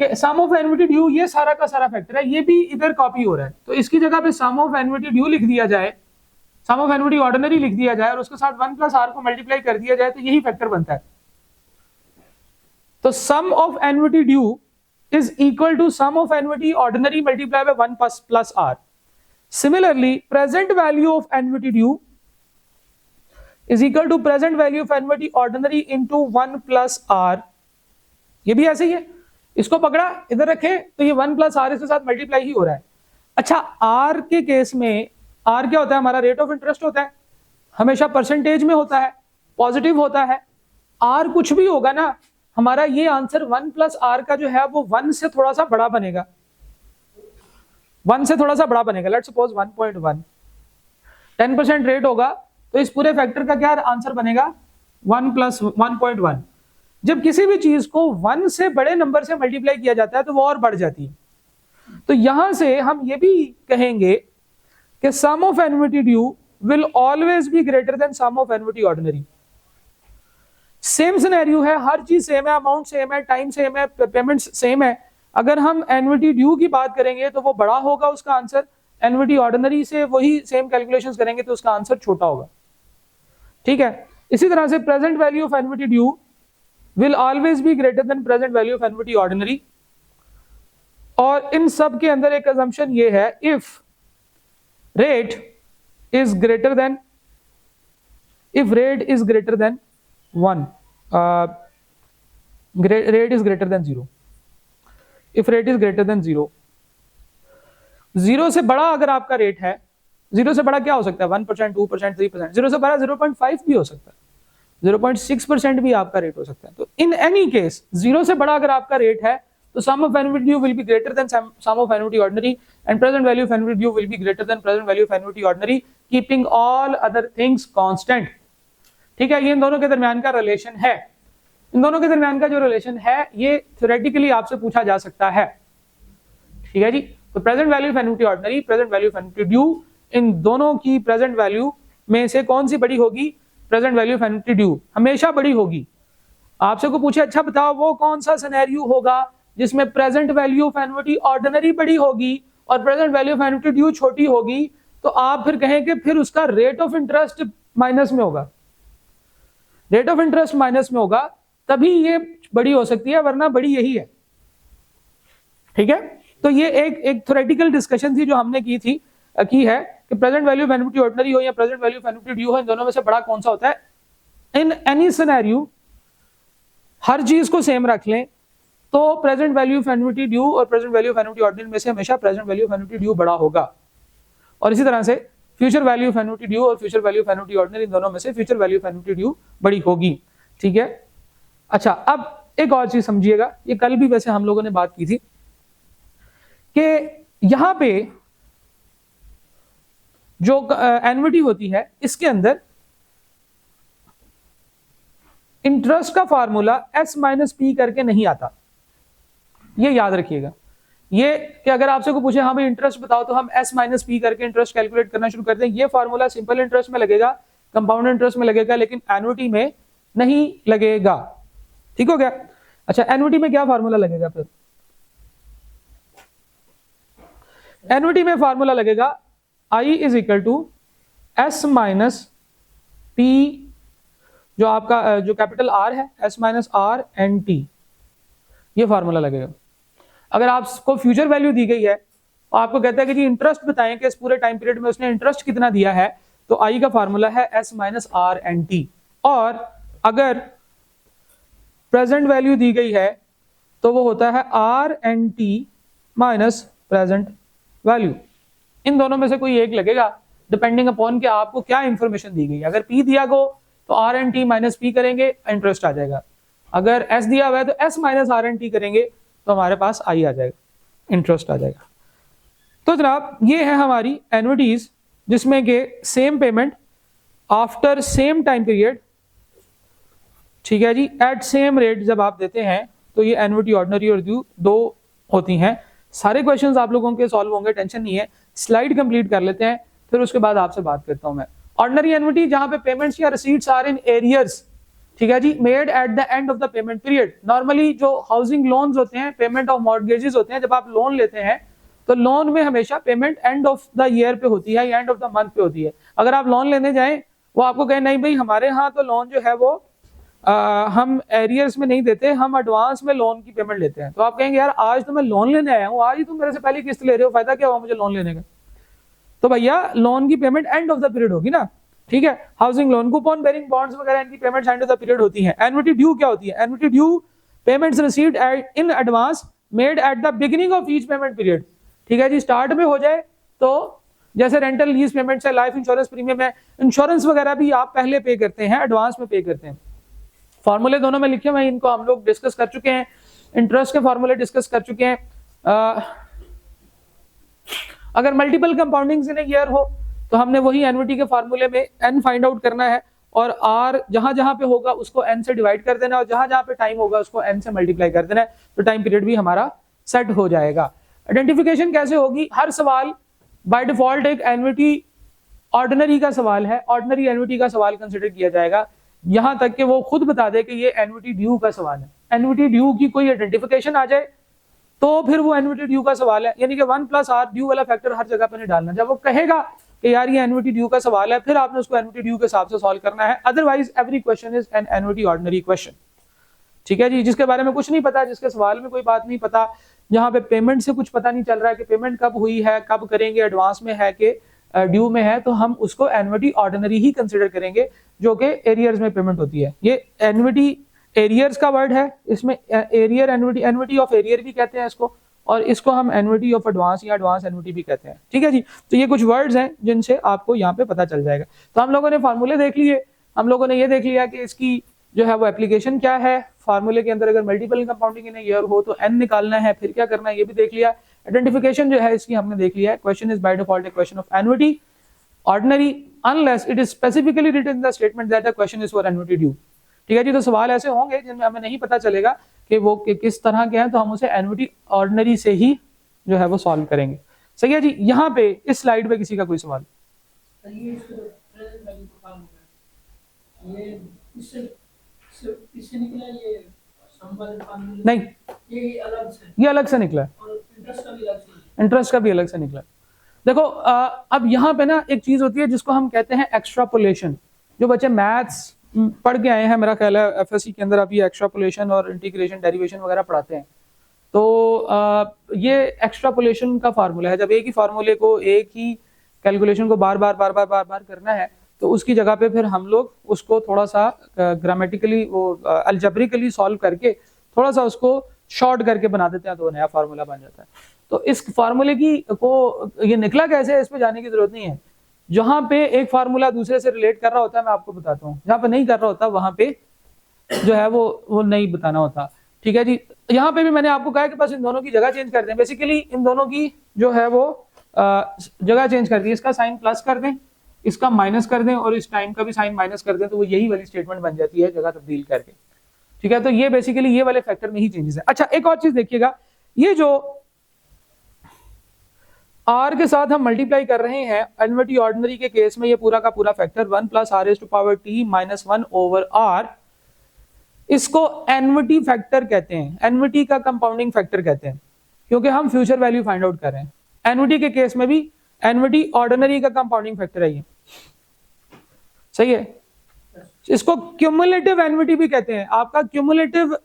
कि सम ऑफ एनविटी ड्यू ये सारा का सारा फैक्टर है, ये भी इधर कॉपी हो रहा है, तो इसकी जगह पे सम ऑफ एनविटी ड्यू लिख दिया जाए, सम ऑफ एनविटी ऑर्डिनरी लिख दिया जाए और उसके साथ 1 प्लस आर को मल्टीप्लाई कर दिया जाए, तो यही फैक्टर बनता है। तो sum of annuity due is equal to sum of annuity ordinary multiply by 1 plus R. Similarly present value of annuity due is equal to present value of annuity ordinary into 1 plus R. ये भी ऐसे ही है, इसको पकड़ा इधर रखे तो ये 1 प्लस आर इसके साथ मल्टीप्लाई ही हो रहा है। अच्छा, आर के केस में आर क्या होता है? हमारा रेट ऑफ इंटरेस्ट होता है, हमेशा परसेंटेज में होता है, पॉजिटिव होता है। आर कुछ भी होगा ना, हमारा ये आंसर 1 प्लस आर का जो है वो 1 से थोड़ा सा बड़ा बनेगा, 1 से थोड़ा सा बड़ा बनेगा। लेट्स सपोज 1.1 10% रेट होगा, तो इस पूरे फैक्टर का क्या आंसर बनेगा? 1 प्लस 1.1। जब किसी भी चीज को 1 से बड़े नंबर से मल्टीप्लाई किया जाता है तो वो और बढ़ जाती है। तो यहां से हम ये भी कहेंगे कि sum of annuity due will always be greater than sum of annuity ordinary. Same scenario है, हर चीज सेम है, अमाउंट सेम है, टाइम सेम है, पेमेंट सेम है। अगर हम एनविटी ड्यू की बात करेंगे तो वो बड़ा होगा उसका आंसर, एनविटी ऑर्डिनरी से वही सेम कैलकुलेशंस करेंगे तो उसका आंसर छोटा होगा, ठीक है। इसी तरह से present value of annuity due will always be greater then present value of annuity ordinary. और इन सब के अंदर एक अजम्पशन ये है, if rate is greater than 1 rate is greater than 0, if rate is greater than 0, 0 से बड़ा अगर आपका रेट है, 0 से बड़ा क्या हो सकता है? 1%, 2%, 3%, 0 से बड़ा 0.5 भी हो सकता है, 0.6% भी आपका रेट हो सकता है। तो इन एनी केस 0 से बड़ा अगर आपका रेट है तो sum of annuity due will be greater than sum of annuity ordinary and present value of annuity due will be greater than present value of annuity ordinary keeping all other things constant, ठीक है। ये इन दोनों के दरमियान का relation है, इन दोनों के दरमियान का जो रिलेशन है ये थ्योरेटिकली आपसे पूछा जा सकता है, ठीक है जी। तो present value of annuity ordinary, present value of annuity due, इन दोनों की प्रेजेंट वैल्यू में से कौन सी बड़ी होगी? Present value of annuity due हमेशा बड़ी होगी। आपसे को पूछे अच्छा बताओ वो कौन सा सिनेरियो होगा जिसमें present value of annuity ordinary बड़ी होगी और present value of annuity due छोटी होगी? तो आप फिर कहेंगे फिर उसका रेट ऑफ इंटरेस्ट माइनस में होगा, रेट ऑफ इंटरेस्ट माइनस में होगा, तभी ये बड़ी हो सकती है, वरना बड़ी यही है, ठीक है। तो ये एक थ्योरेटिकल डिस्कशन थी जो हमने की है कि present value of annuity ordinary हो या present value of annuity due हो, इन दोनों में से बड़ा कौन सा होता है? इन एनी सिनेरियो हर चीज को सेम रख लें तो present value of annuity due और present value of annuity ordinary में से हमेशा present value of annuity due बड़ा होगा। और इसी तरह से future value of annuity due और future value of annuity ordinary, इन दोनों में से future value of annuity due बड़ी होगी। ठीक है, अच्छा अब एक और चीज समझिएगा, ये कल भी वैसे हम लोगों ने बात की थी कि यहां पे जो एन्युटी होती है इसके अंदर इंटरेस्ट का फार्मूला S माइनस पी करके नहीं आता, ये याद रखिएगा। ये कि अगर आपसे को पूछे हाँ भाई इंटरेस्ट बताओ तो हम S माइनस पी करके इंटरेस्ट कैलकुलेट करना शुरू करते हैं। ये फार्मूला सिंपल इंटरेस्ट में लगेगा, कंपाउंड इंटरेस्ट में लगेगा, लेकिन एन्युटी में नहीं लगेगा। ठीक हो गया। अच्छा एन्युटी में क्या फार्मूला लगेगा? फिर एन्युटी में फार्मूला लगेगा I is equal to S minus P, जो आपका जो कैपिटल R है, S minus R N T, ये फार्मूला लगेगा। अगर आपको फ्यूचर वैल्यू दी गई है तो आपको कहता है कि जी इंटरेस्ट बताएं कि इस पूरे टाइम पीरियड में उसने इंटरेस्ट कितना दिया है, तो I का फार्मूला है S minus R N T. और अगर प्रेजेंट वैल्यू दी गई है तो वो होता है R N T minus present value. इन दोनों में से कोई एक लगेगा डिपेंडिंग अपॉन कि आपको क्या इंफॉर्मेशन दी गई है। अगर P दिया गो तो R N T minus P करेंगे, इंटरेस्ट आ जाएगा। अगर S दिया हुआ है तो S minus R N T करेंगे तो हमारे पास I आ जाएगा, इंटरेस्ट आ जाएगा। तो जनाब ये है हमारी एन्युटीज जिसमें कि same payment after same time period, ठीक है जी, एट सेम रेट जब आप देते हैं तो ये एन्युटी ऑर्डिनरी और ड्यू दो होती हैं। सारे क्वेश्चंस आप लोगों के सॉल्व होंगे, टेंशन नहीं है। स्लाइड कंप्लीट कर लेते हैं, फिर उसके बाद आपसे बात करता हूं मैं। ऑर्डिनरी एन्युटी जहां पे पेमेंट्स या रिसीट्स आर इन एरियर्स, ठीक है जी, made at the end of the payment period. Normally जो हाउसिंग लोन्स होते हैं, पेमेंट ऑफ मॉर्गेजेस होते हैं, जब आप लोन लेते हैं तो लोन में हमेशा payment end of the year पे होती है या एंड ऑफ द मंथ पे होती है। अगर आप लोन लेने जाएं वो आपको कहे नहीं भाई हमारे यहाँ तो लोन जो है वो हम एरियर्स में नहीं देते, हम एडवांस में लोन की पेमेंट लेते हैं, तो आप कहेंगे यार आज तो मैं लोन लेने आया हूँ, आज ही तुम मेरे से पहले किस्त ले रहे हो, फायदा क्या हुआ मुझे लोन लेने का? तो भैया लोन की payment end of the period होगी ना, ठीक है। Housing loan, coupon bearing bonds वगैरह इनकी payments end of the period होती हैं। एन्युटी ड्यू क्या होती है? Annuity due payments received in advance made at the beginning of each payment period, ठीक है जी। स्टार्ट में हो जाए तो जैसे रेंटल लीज पेमेंट्स है, लाइफ इंश्योरेंस प्रीमियम है, इंश्योरेंस वगैरह भी आप पहले पे करते हैं, एडवांस में पे करते हैं। फॉर्मूले दोनों में लिखे हुए हैं, इनको हम लोग डिस्कस कर चुके हैं, इंटरेस्ट के फॉर्मूले डिस्कस कर चुके हैं। अगर मल्टीपल कंपाउंडिंग इन ईयर हो तो हमने वही एन्युटी के फार्मूले में n फाइंड आउट करना है और r जहां जहां पे होगा उसको n से डिवाइड कर देना है और जहां जहां पे टाइम होगा उसको n से मल्टीप्लाई कर देना है, तो टाइम पीरियड भी हमारा सेट हो जाएगा। आइडेंटिफिकेशन कैसे होगी? हर सवाल बाय डिफॉल्ट एक एन्युटी ऑर्डिनरी का सवाल है, ऑर्डिनरी एन्युटी का सवाल कंसिडर किया जाएगा, यहां तक कि वो खुद बता दे कि ये एन्युटी ड्यू का सवाल है। एन्युटी ड्यू की कोई आइडेंटिफिकेशन आ जाए तो फिर वो एन्युटी ड्यू का सवाल है, यानी कि 1 + r ड्यू वाला फैक्टर हर जगह पर नहीं डालना। जब वो कहेगा कि यार ये एन्युटी ड्यू का सवाल है, फिर आपने उसको एन्युटी ड्यू के हिसाब से सॉल्व करना है, otherwise every question is an annuity ordinary question, ठीक है जी। जिसके बारे में कुछ नहीं पता, जिसके सवाल में कोई बात नहीं पता, जहां पे पेमेंट से कुछ पता नहीं चल रहा है कि पेमेंट कब हुई है, कब करेंगे, एडवांस में है कि ड्यू में है, तो हम उसको एन्युटी ऑर्डिनरी ही कंसिडर करेंगे, जो कि एरियर्स में पेमेंट होती है। ये एन्युटी एरियर्स का वर्ड है, इसमें arrear annuity, annuity of arrear भी कहते हैं इसको, और इसको हम एन्युटी ऑफ एडवांस या एडवांस एन्युटी भी कहते हैं, ठीक है जी। तो ये कुछ वर्ड्स हैं जिनसे आपको यहाँ पे पता चल जाएगा। तो हम लोगों ने फार्मूले देख लिए, हम लोगों ने ये देख लिया कि इसकी जो है वो एप्लीकेशन क्या है। फार्मूले के अंदर अगर मल्टीपल कंपाउंडिंग इन ईयर हो तो n निकालना है, फिर क्या करना है ये भी देख लिया। आइडेंटिफिकेशन जो है इसकी हमने देख लिया है। Question is by default a question of annuity ordinary unless it is specifically written in the statement that the question is for annuity due, ठीक है जी। तो सवाल ऐसे होंगे जिनमें हमें नहीं पता चलेगा कि वो किस तरह के हैं, तो हम उसे एन्युटी ऑर्डिनरी से ही जो है वो सॉल्व करेंगे। सही है जी। यहाँ पे इस स्लाइड पे किसी का कोई सवाल? नहीं, ये अलग से निकला है, इंटरेस्ट का भी अलग से निकला। देखो अब यहाँ पे ना एक चीज होती है जिसको हम कहते हैं एक्स्ट्रापोलेशन। जो बच्चे मैथ्स पढ़ के आए हैं, मेरा ख्याल है एफएससी के अंदर अभी एक्स्ट्रापोलेशन और इंटीग्रेशन डेरिवेशन वगैरह पढ़ाते हैं, तो ये एक्स्ट्रापोलेशन का फार्मूला है। जब एक ही फार्मूले को, एक ही कैलकुलेशन को बार बार करना है, तो उसकी जगह पे फिर हम लोग उसको थोड़ा सा ग्रामेटिकली वो अलजेब्रिकली सॉल्व करके थोड़ा सा उसको शॉर्ट करके बना देते हैं, तो नया फार्मूला बन जाता है। तो इस फार्मूले की को ये निकला कैसे है इस पे जाने की जरूरत नहीं है, जहां पे एक फार्मूला दूसरे से रिलेट कर रहा होता है, मैं आपको बताता हूँ, जहां पे नहीं कर रहा होता वहां पे जो है वो नहीं बताना होता। ठीक है जी, यहाँ पे भी मैंने आपको कहा कि बस इन दोनों की जगह चेंज कर दें, बेसिकली इन दोनों की जो है वो जगह चेंज कर दी, इसका साइन प्लस कर दें, इसका माइनस कर दें और इस टाइम का भी साइन माइनस कर दें, तो वो यही वाली स्टेटमेंट बन जाती है जगह तब्दील करके। ठीक है, तो ये बेसिकली ये वाले फैक्टर में ही चेंजेस है। अच्छा, एक और चीज देखिएगा, ये जो आर के साथ हम मल्टीप्लाई कर रहे हैं एनवर्टी ऑर्डिनरी के केस में, ये पूरा का पूरा factor 1 plus R raise to power T minus 1 over R, इसको एनवर्टी फैक्टर कहते हैं, एनवर्टी का कंपाउंडिंग फैक्टर कहते हैं, क्योंकि हम फ्यूचर वैल्यू फाइंड आउट कर रहे हैं। एनवर्टी के केस में भी एनवर्टी ऑर्डिनरी का कंपाउंडिंग फैक्टर है ये, सही है। इसको क्यूमुलेटिव एनवर्टी भी कहते हैं। आपका क्यूमुलेटिव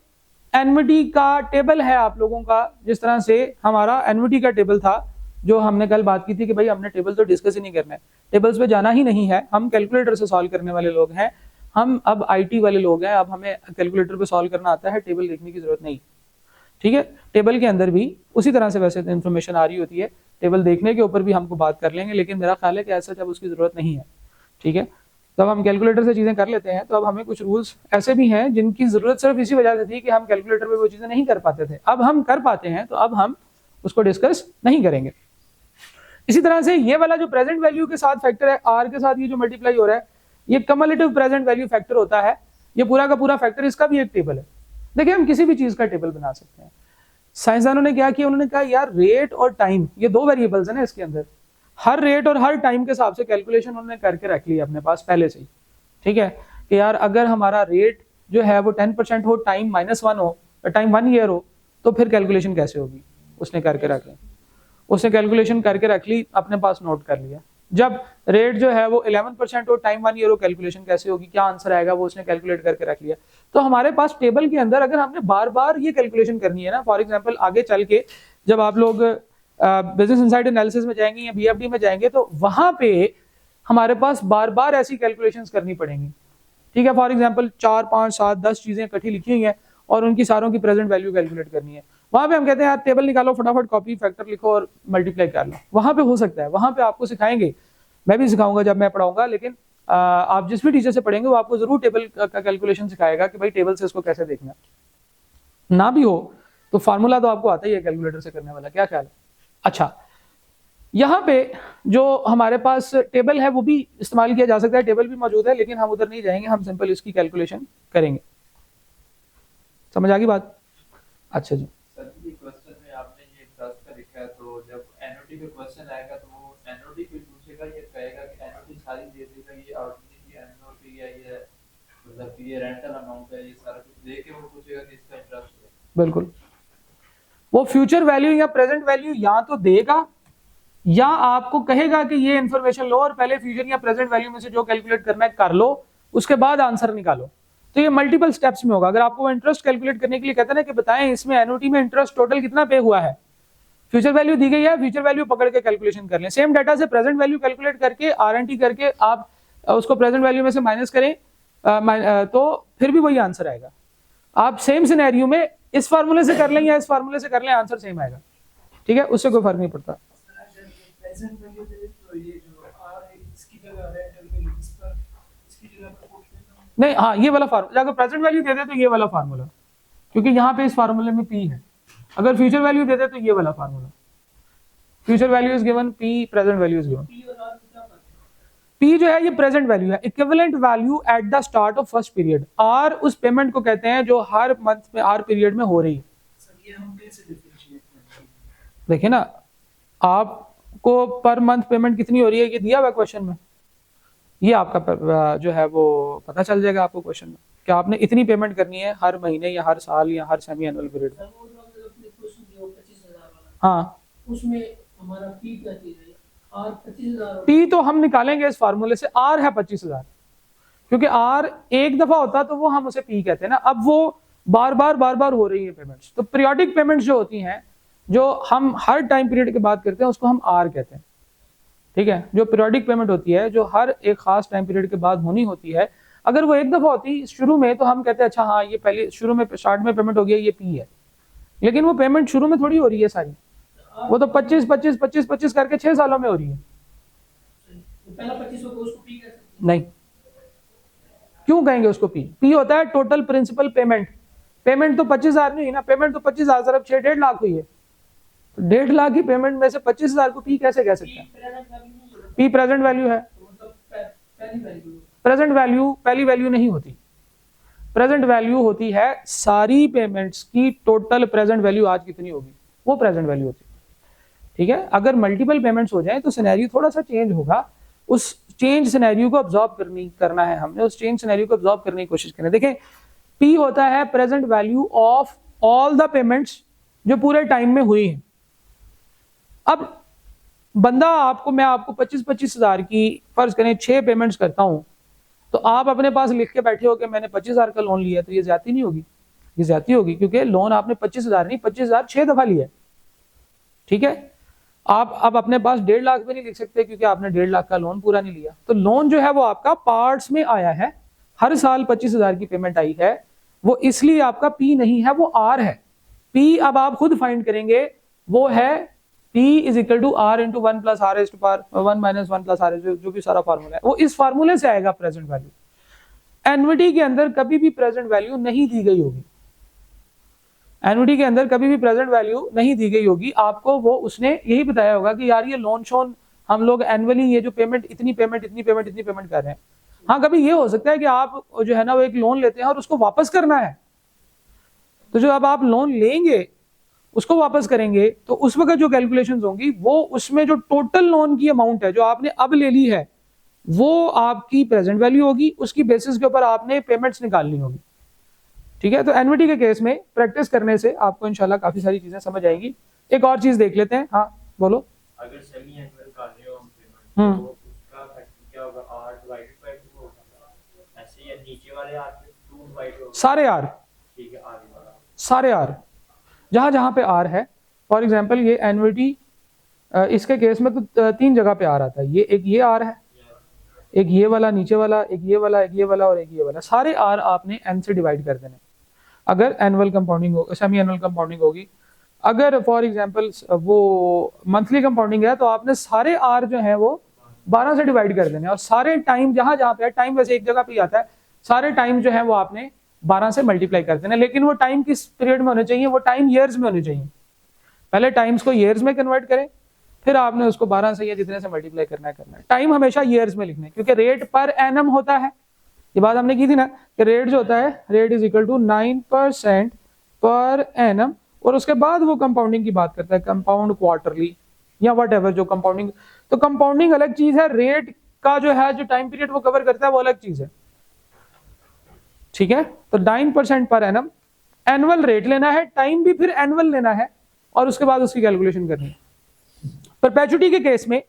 एनवर्टी का टेबल है आप लोगों का, जिस तरह से हमारा एनवर्टी का टेबल था जो हमने कल बात की थी कि भाई हमने टेबल तो डिस्कस ही नहीं करना है, टेबल्स पे जाना ही नहीं है, हम कैलकुलेटर से सॉल्व करने वाले लोग हैं, हम अब आईटी वाले लोग हैं, अब हमें कैलकुलेटर पे सॉल्व करना आता है, टेबल देखने की जरूरत नहीं। ठीक है, टेबल के अंदर भी उसी तरह से वैसे इन्फॉर्मेशन आ रही होती है, टेबल देखने के ऊपर भी हमको बात कर लेंगे, लेकिन मेरा ख्याल है कि ऐसा जब उसकी जरूरत नहीं है। ठीक है, तब हम कैलकुलेटर से चीजें कर लेते हैं, तो अब हमें कुछ रूल्स ऐसे भी हैं जिनकी जरूरत सिर्फ इसी वजह से थी कि हम कैलकुलेटर पे वो चीजें नहीं कर पाते थे, अब हम कर पाते हैं, तो अब हम उसको डिस्कस नहीं करेंगे। इसी तरह से ये वाला जो प्रेजेंट वैल्यू के साथ फैक्टर है, आर के साथ ये जो मल्टीप्लाई हो रहा है, ये कम्युलेटिव प्रेजेंट वैल्यू फैक्टर होता है। ये पूरा का पूरा फैक्टर, इसका भी एक टेबल है। देखिए, हम किसी भी चीज का टेबल बना सकते हैं। साइंसदानों ने क्या किया, उन्होंने कहा यार रेट और टाइम, ये दो वेरिएबल्स है ना इसके अंदर, हर रेट और हर टाइम के हिसाब से कैलकुलेशन उन्होंने करके रख ली अपने पास पहले से ही। ठीक है, कि यार अगर हमारा रेट जो है वो 10% हो, टाइम -1 हो, टाइम 1 ईयर हो, तो फिर कैलकुलेशन कैसे होगी, उसने करके रख ली, उसने कैलकुलेशन करके रख ली, अपने पास नोट कर लिया। जब रेट जो है वो 11% हो, टाइम 1 ईयर हो, कैलकुलेशन कैसे होगी, क्या आंसर आएगा, वो उसने कैलकुलेट करके रख लिया। तो हमारे पास टेबल के अंदर अगर हमने बार बार ये कैलकुलेशन करनी है ना, फॉर एग्जांपल आगे चल के जब आप लोग बिजनेस इनसाइट एनालिसिस में जाएंगे या बीएफडी में जाएंगे, तो वहां पे हमारे पास बार बार ऐसी कैलकुलेशंस करनी पड़ेंगी। ठीक है, फॉर एग्जांपल 4, 5, 7, 10 चीजें इकट्ठी लिखी हुई हैं और उनकी सारों की प्रेजेंट वैल्यू कैलकुलेट करनी है। वहां पे हम कहते हैं यार टेबल निकालो, फटाफट कॉपी फैक्टर लिखो और मल्टीप्लाई कर लो। वहां पे हो सकता है, वहां पे आपको सिखाएंगे, मैं भी सिखाऊंगा जब मैं पढ़ाऊंगा, लेकिन आप जिस भी टीचर से पढ़ेंगे वो आपको जरूर टेबल का कैलकुलेशन सिखाएगा कि भाई टेबल से इसको कैसे देखना। ना भी हो तो फार्मूला तो आपको आता ही है कैलकुलेटर से करने वाला, क्या ख्याल है। अच्छा, यहाँ पे जो हमारे पास टेबल है वो भी इस्तेमाल किया जा सकता है, टेबल भी मौजूद है, लेकिन हम उधर नहीं जाएंगे, हम सिंपल इसकी कैलकुलेशन करेंगे। समझ आ गई बात? अच्छा जी, सर ये क्वेश्चन में आपने ये 10 का लिखा है, तो जब एनओटी पे क्वेश्चन आएगा तो वो एनओटी पे पूछेगा, ये कहेगा कि एनओटी सारी दे देगा, ये आउटपुट ये एनओटी या ये मतलब ये रेंटल अमाउंट है, ये सारा कुछ दे के वो पूछेगा कि इसका इंटरेस्ट है। बिल्कुल, वो फ्यूचर वैल्यू या प्रेजेंट वैल्यू या तो देगा या आपको कहेगा कि ये इन्फॉर्मेशन लो और पहले फ्यूचर या प्रेजेंट वैल्यू में से जो कैलकुलेट करना है कर लो, उसके बाद आंसर निकालो। तो ये मल्टीपल स्टेप्स में होगा। अगर आपको इंटरेस्ट कैलकुलेट करने के लिए कहते हैं ना कि बताएं इसमें एनओटी में इंटरेस्ट टोटल कितना पे हुआ है, फ्यूचर वैल्यू दी गई है, फ्यूचर वैल्यू पकड़ के कैलकुलेशन कर लें। सेम डाटा से प्रेजेंट वैल्यू कैलकुलेट करके आरएनटी करके आप उसको प्रेजेंट वैल्यू में से माइनस करें, तो फिर भी वही आंसर आएगा। आप सेम सिनेरियो में इस फार्मूले से कर लें या इस फार्मूले से कर लें, आंसर सेम आएगा। ठीक है, उससे कोई फर्क नहीं पड़ता। नहीं, हाँ ये वाला फार्मूला, अगर प्रेजेंट वैल्यू दे दे तो ये वाला फार्मूला, क्योंकि यहाँ पे इस फार्मूले में पी है। अगर फ्यूचर वैल्यू दे दे तो ये वाला फार्मूला, future value is given, P present value is given. P जो है ये प्रेजेंट वैल्यू है, equivalent value at the start of first period. R उस पेमेंट को कहते हैं जो हर मंथ में आर पीरियड में हो रही है। देखिए ना, आपको पर मंथ पेमेंट कितनी हो रही है ये दिया हुआ क्वेश्चन में, ये आपका जो है वो पता चल जाएगा आपको क्वेश्चन में कि आपने इतनी पेमेंट करनी है हर महीने या हर साल या हर सेमी एनुअल पीरियड में। हाँ, उसमें हमारा पी क्या चीज है, आर 25,000। पी तो हम निकालेंगे इस फार्मूले से, आर है 25,000, क्योंकि आर एक दफा होता तो वो हम उसे पी कहते हैं ना। अब वो बार बार हो रही है पेमेंट्स, तो पीरियोडिक पेमेंट्स जो होती हैं, जो हम हर टाइम पीरियड की बात करते हैं, उसको हम आर कहते हैं। ठीक है, जो पीरियोडिक पेमेंट होती है जो हर एक खास टाइम पीरियड के बाद होनी होती है, अगर वो एक दफा होती शुरू में तो हम कहते हैं अच्छा हाँ ये पहले शुरू में स्टार्ट में पेमेंट हो गया, ये पी है। लेकिन वो पेमेंट शुरू में थोड़ी हो रही है सारी, वो तो 25 करके 6 सालों में हो रही है। पहला 2500 को उसको पी कह सकते हैं? नहीं, क्यों कहेंगे उसको पी? पी होता है टोटल प्रिंसिपल पेमेंट। पेमेंट तो 25,000 नहीं है ना, पेमेंट तो 25,000 सिर्फ 1.5 लाख हुई है, तो 1.5 लाख की पेमेंट में से 25,000 को पी कैसे कह सकते हैं? पी प्रेजेंट वैल्यू है। तो मतलब पहली वैल्यू प्रेजेंट वैल्यू पहली वैल्यू नहीं होती, प्रेजेंट वैल्यू होती है सारी पेमेंट्स की टोटल प्रेजेंट वैल्यू आज कितनी होगी, वो प्रेजेंट वैल्यू होती है। ठीक है, अगर मल्टीपल पेमेंट्स हो जाए तो सिनेरियो थोड़ा सा चेंज होगा, उस चेंज सिनेरियो को ऑब्जॉर्व करना है हमने, उस चेंज सिनेरियो को ऑब्जॉर्व करने की कोशिश करें। देखें, पी होता है present value of all the payments जो पूरे टाइम में हुई हैं। अब बंदा मैं आपको 25,000 की फर्ज करें 6 पेमेंट्स करता हूं, तो आप अपने पास लिख के बैठे हो कि मैंने 25,000 का लोन लिया, तो ये ज्यादा नहीं होगी? ये ज्यादा होगी, क्योंकि लोन आपने 25,000 नहीं 25,000 6 दफा लिया। ठीक है, आप अब अपने पास 1.5 लाख भी नहीं लिख सकते, क्योंकि आपने 1.5 लाख का लोन पूरा नहीं लिया। तो लोन जो है वो आपका पार्ट्स में आया है, हर साल 25,000 की पेमेंट आई है, वो इसलिए आपका पी नहीं है, वो आर है। पी अब आप खुद फाइंड करेंगे, वो है P is equal to R into 1 plus R S to power 1 minus 1 plus R S, जो भी सारा फार्मूला है वो इस फार्मूले से आएगा प्रेजेंट वैल्यू। एन्युटी के अंदर कभी भी प्रेजेंट वैल्यू नहीं दी गई होगी, एन्युटी के अंदर कभी भी प्रेजेंट वैल्यू नहीं दी गई होगी। आपको वो उसने यही बताया होगा कि यार ये लोन शोन हम लोग एनुअली ये जो पेमेंट इतनी पेमेंट कर रहे हैं। हाँ, कभी ये हो सकता है कि आप जो है ना वो एक लोन लेते हैं और उसको वापस करना है, तो जो अब आप लोन लेंगे उसको वापस करेंगे, तो उस वक्त जो कैलकुलेशंस होंगी वो उसमें जो टोटल लोन की अमाउंट है जो आपने अब ले ली है वो आपकी प्रेजेंट वैल्यू होगी, उसकी बेसिस के ऊपर आपने पेमेंट्स निकालनी होगी। ठीक है, तो एन्युटी के केस में प्रैक्टिस करने से आपको इंशाल्लाह काफी सारी चीजें समझ आएंगी। एक और चीज देख लेते हैं। हाँ बोलो। अगर सेमी एनुअल कर रहे हो हम पेमेंट तो उसका फैक्टर क्या होगा? r डिवाइडेड बाय 2 होगा, ऐसे या नीचे वाले r पे 2 डिवाइड होगा, सारे r, ठीक है, आगे वाला सारे r, जहां जहां पे r है। फॉर एग्जांपल ये एन्युटी इसके केस में तो 3 जगह पे r आता है, ये एक ये r है, एक ये वाला नीचे वाला, एक ये वाला, एक ये वाला और एक ये वाला, सारे r आपने n से डिवाइड कर देने अगर एनुअल कंपाउंडिंग हो, सेमी एनुअल कंपाउंडिंग होगी। अगर फॉर एग्जांपल वो मंथली कंपाउंडिंग है तो आपने सारे r जो है वो 12 से डिवाइड कर देने, और सारे टाइम जहां जहां पे है, टाइम वैसे एक जगह पे ही आता है, सारे टाइम जो है वो आपने 12 से मल्टीप्लाई कर देना। लेकिन वो टाइम किस पीरियड में होने चाहिए? वो टाइम ईयर्स में होने चाहिए। पहले टाइम्स को ईयर्स में कन्वर्ट करें, फिर आपने उसको 12 से या जितने से मल्टीप्लाई करना है। टाइम हमेशा ईयर्स में लिखना है, क्योंकि रेट पर एनम होता है। ये बात हमने की थी ना कि रेट जो होता है, rate is equal to 9% per annum, और उसके बाद वो कंपाउंडिंग की बात करता है, कंपाउंड क्वार्टरली या वट एवर जो कंपाउंडिंग। तो कंपाउंडिंग अलग चीज है, रेट का जो है जो टाइम पीरियड वो कवर करता है वो अलग चीज है। ठीक है, तो 9% पर एनम, एनुअल रेट लेना है, टाइम भी फिर एनुअल लेना है, और उसके बाद उसकी कैलकुलेशन करनी है। परपेचुटी के केस में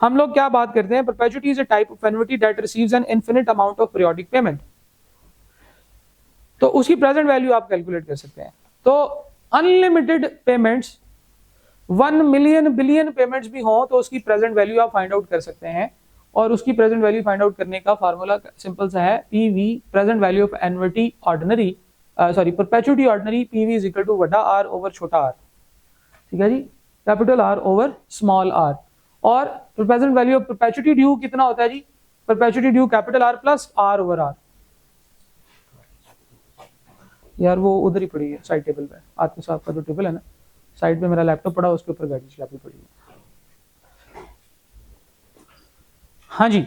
हम लोग क्या बात करते हैं? Perpetuity is a type of annuity that receives N infinite amount of periodic payment. तो उसकी प्रेजेंट वैल्यू आप कैलकुलेट कर सकते हैं। तो unlimited payments, 1 million billion payments भी हो तो उसकी प्रेजेंट वैल्यू आप फाइंड आउट कर सकते हैं, और उसकी प्रेजेंट वैल्यू फाइंड आउट करने का फार्मूला सिंपल सा है, PV present value of annuity ordinary perpetuity ordinary, PV is equal to बड़ा आर ओवर छोटा आर। ठीक है जी, capital R over small R. और present value of perpetuity due कितना होता है जी? Perpetuity due capital R plus R over R. यार वो उधर ही पड़ी है साइड टेबल पे, आतिफ साहब का जो टेबल है ना साइड पे, मेरा लैपटॉप पड़ा उसके ऊपर गाड़ी चलाती पड़ी है। हाँ जी,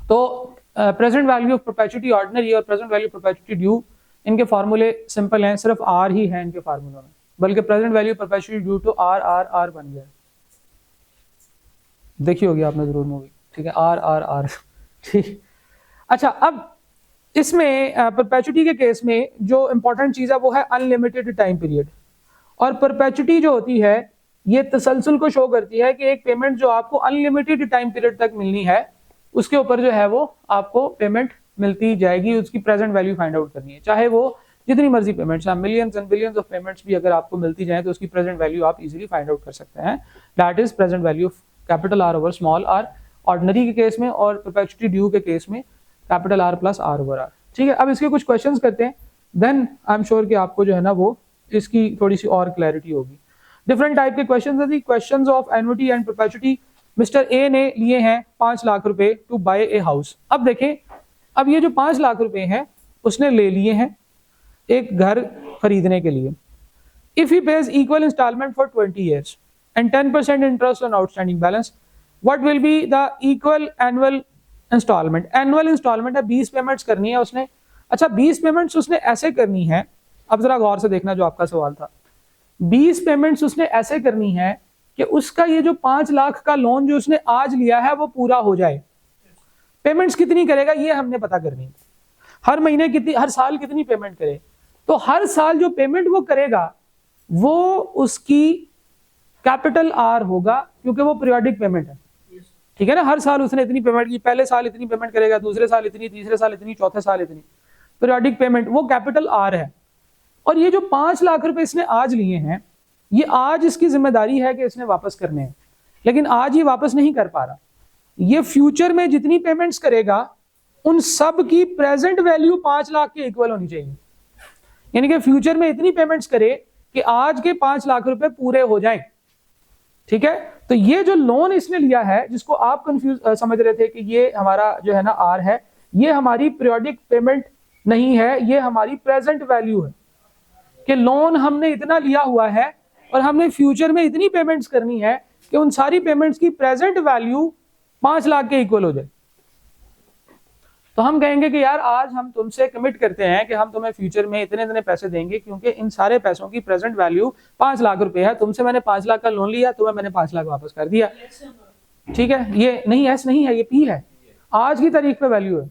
तो present value of perpetuity ordinary और present value of perpetuity due, इनके फार्मूले सिंपल हैं, सिर्फ आर ही है इनके फार्मूलों में, बल्कि present value perpetuity due to R R R बन गया। देखी होगी आपने जरूर मूवी। ठीक है, आर आर आर। ठीक, अच्छा, अब इसमें परपेचुटी के केस में जो इंपॉर्टेंट चीज है वो है अनलिमिटेड टाइम पीरियड। और परपेचुटी जो होती है ये तसलसल को शो करती है कि एक पेमेंट जो आपको अनलिमिटेड टाइम पीरियड तक मिलनी है उसके ऊपर जो है वो आपको पेमेंट मिलती जाएगी, उसकी प्रेजेंट वैल्यू फाइंड आउट करनी है। चाहे वो जितनी मर्जी payments, millions and billions of payments भी अगर आपको मिलती जाए तो उसकी प्रेजेंट वैल्यू आप इजीली फाइंड आउट कर सकते हैं। That is present value of capital R over small R ordinary के केस में, और परपेचुटी ड्यू के केस में capital R plus R over R. ठीक है, अब इसके कुछ क्वेश्चंस करते हैं, देन आई एम श्योर कि आपको जो है ना वो इसकी थोड़ी सी और क्लैरिटी होगी। डिफरेंट टाइप के क्वेश्चंस हैं जी, questions of annuity and perpetuity. Mr A ने लिए हैं 5 लाख रुपए टू बाय ए हाउस। अब देखें, अब ये जो 5 लाख रुपए हैं उसने ले लिए हैं एक घर खरीदने के लिए। If he pays equal installment for 20 years and 10% interest on outstanding balance, what will be the equal annual installment. Annual installment है, 20 पेमेंट्स करनी है उसने। अच्छा, 20 पेमेंट्स उसने ऐसे करनी है, अब जरा गौर से देखना जो आपका सवाल था, 20 पेमेंट्स उसने ऐसे करनी है कि उसका ये जो 5 लाख का लोन जो उसने आज लिया है वो पूरा हो जाए। पेमेंट्स कितनी करेगा ये हमने पता करनी, हर महीने कितनी, हर साल कितनी पेमेंट करे। तो हर साल जो पेमेंट वो करेगा वो उसकी कैपिटल आर होगा, क्योंकि वो पीरियोडिक पेमेंट है, ठीक है ना। हर साल उसने इतनी पेमेंट की, पहले साल इतनी पेमेंट करेगा, दूसरे साल इतनी, तीसरे साल इतनी, चौथे साल इतनी, पीरियोडिक पेमेंट, वो कैपिटल आर है। और ये जो 5 लाख रुपए इसने आज लिए हैं, ये आज इसकी जिम्मेदारी है कि इसने वापस करने हैं, लेकिन आज ये वापस नहीं कर पा रहा। ये फ्यूचर में जितनी पेमेंट्स करेगा उन सब की प्रेजेंट वैल्यू 5 लाख के इक्वल होनी चाहिए, यानी कि फ्यूचर में इतनी पेमेंट्स करे कि आज के 5 लाख रुपए पूरे हो जाएं, ठीक है। तो ये जो लोन इसने लिया है, जिसको आप कंफ्यूज समझ रहे थे कि ये हमारा जो है ना आर है, ये हमारी पीरियोडिक पेमेंट नहीं है, ये हमारी प्रेजेंट वैल्यू है कि लोन हमने इतना लिया हुआ है और हमने फ्यूचर में इतनी पेमेंट्स करनी है कि उन सारी पेमेंट्स की प्रेजेंट वैल्यू 5 लाख के इक्वल हो जाए। तो हम कहेंगे कि यार आज हम तुमसे कमिट करते हैं कि हम तुम्हें फ्यूचर में इतने इतने पैसे देंगे, क्योंकि इन सारे पैसों की प्रेजेंट वैल्यू 5 लाख रुपए है। तुमसे मैंने 5 लाख का लोन लिया, तुम्हें मैंने 5 लाख वापस कर दिया, ठीक है। ये नहीं, एस नहीं है, ये पी है, आज की तारीख पे वैल्यू है।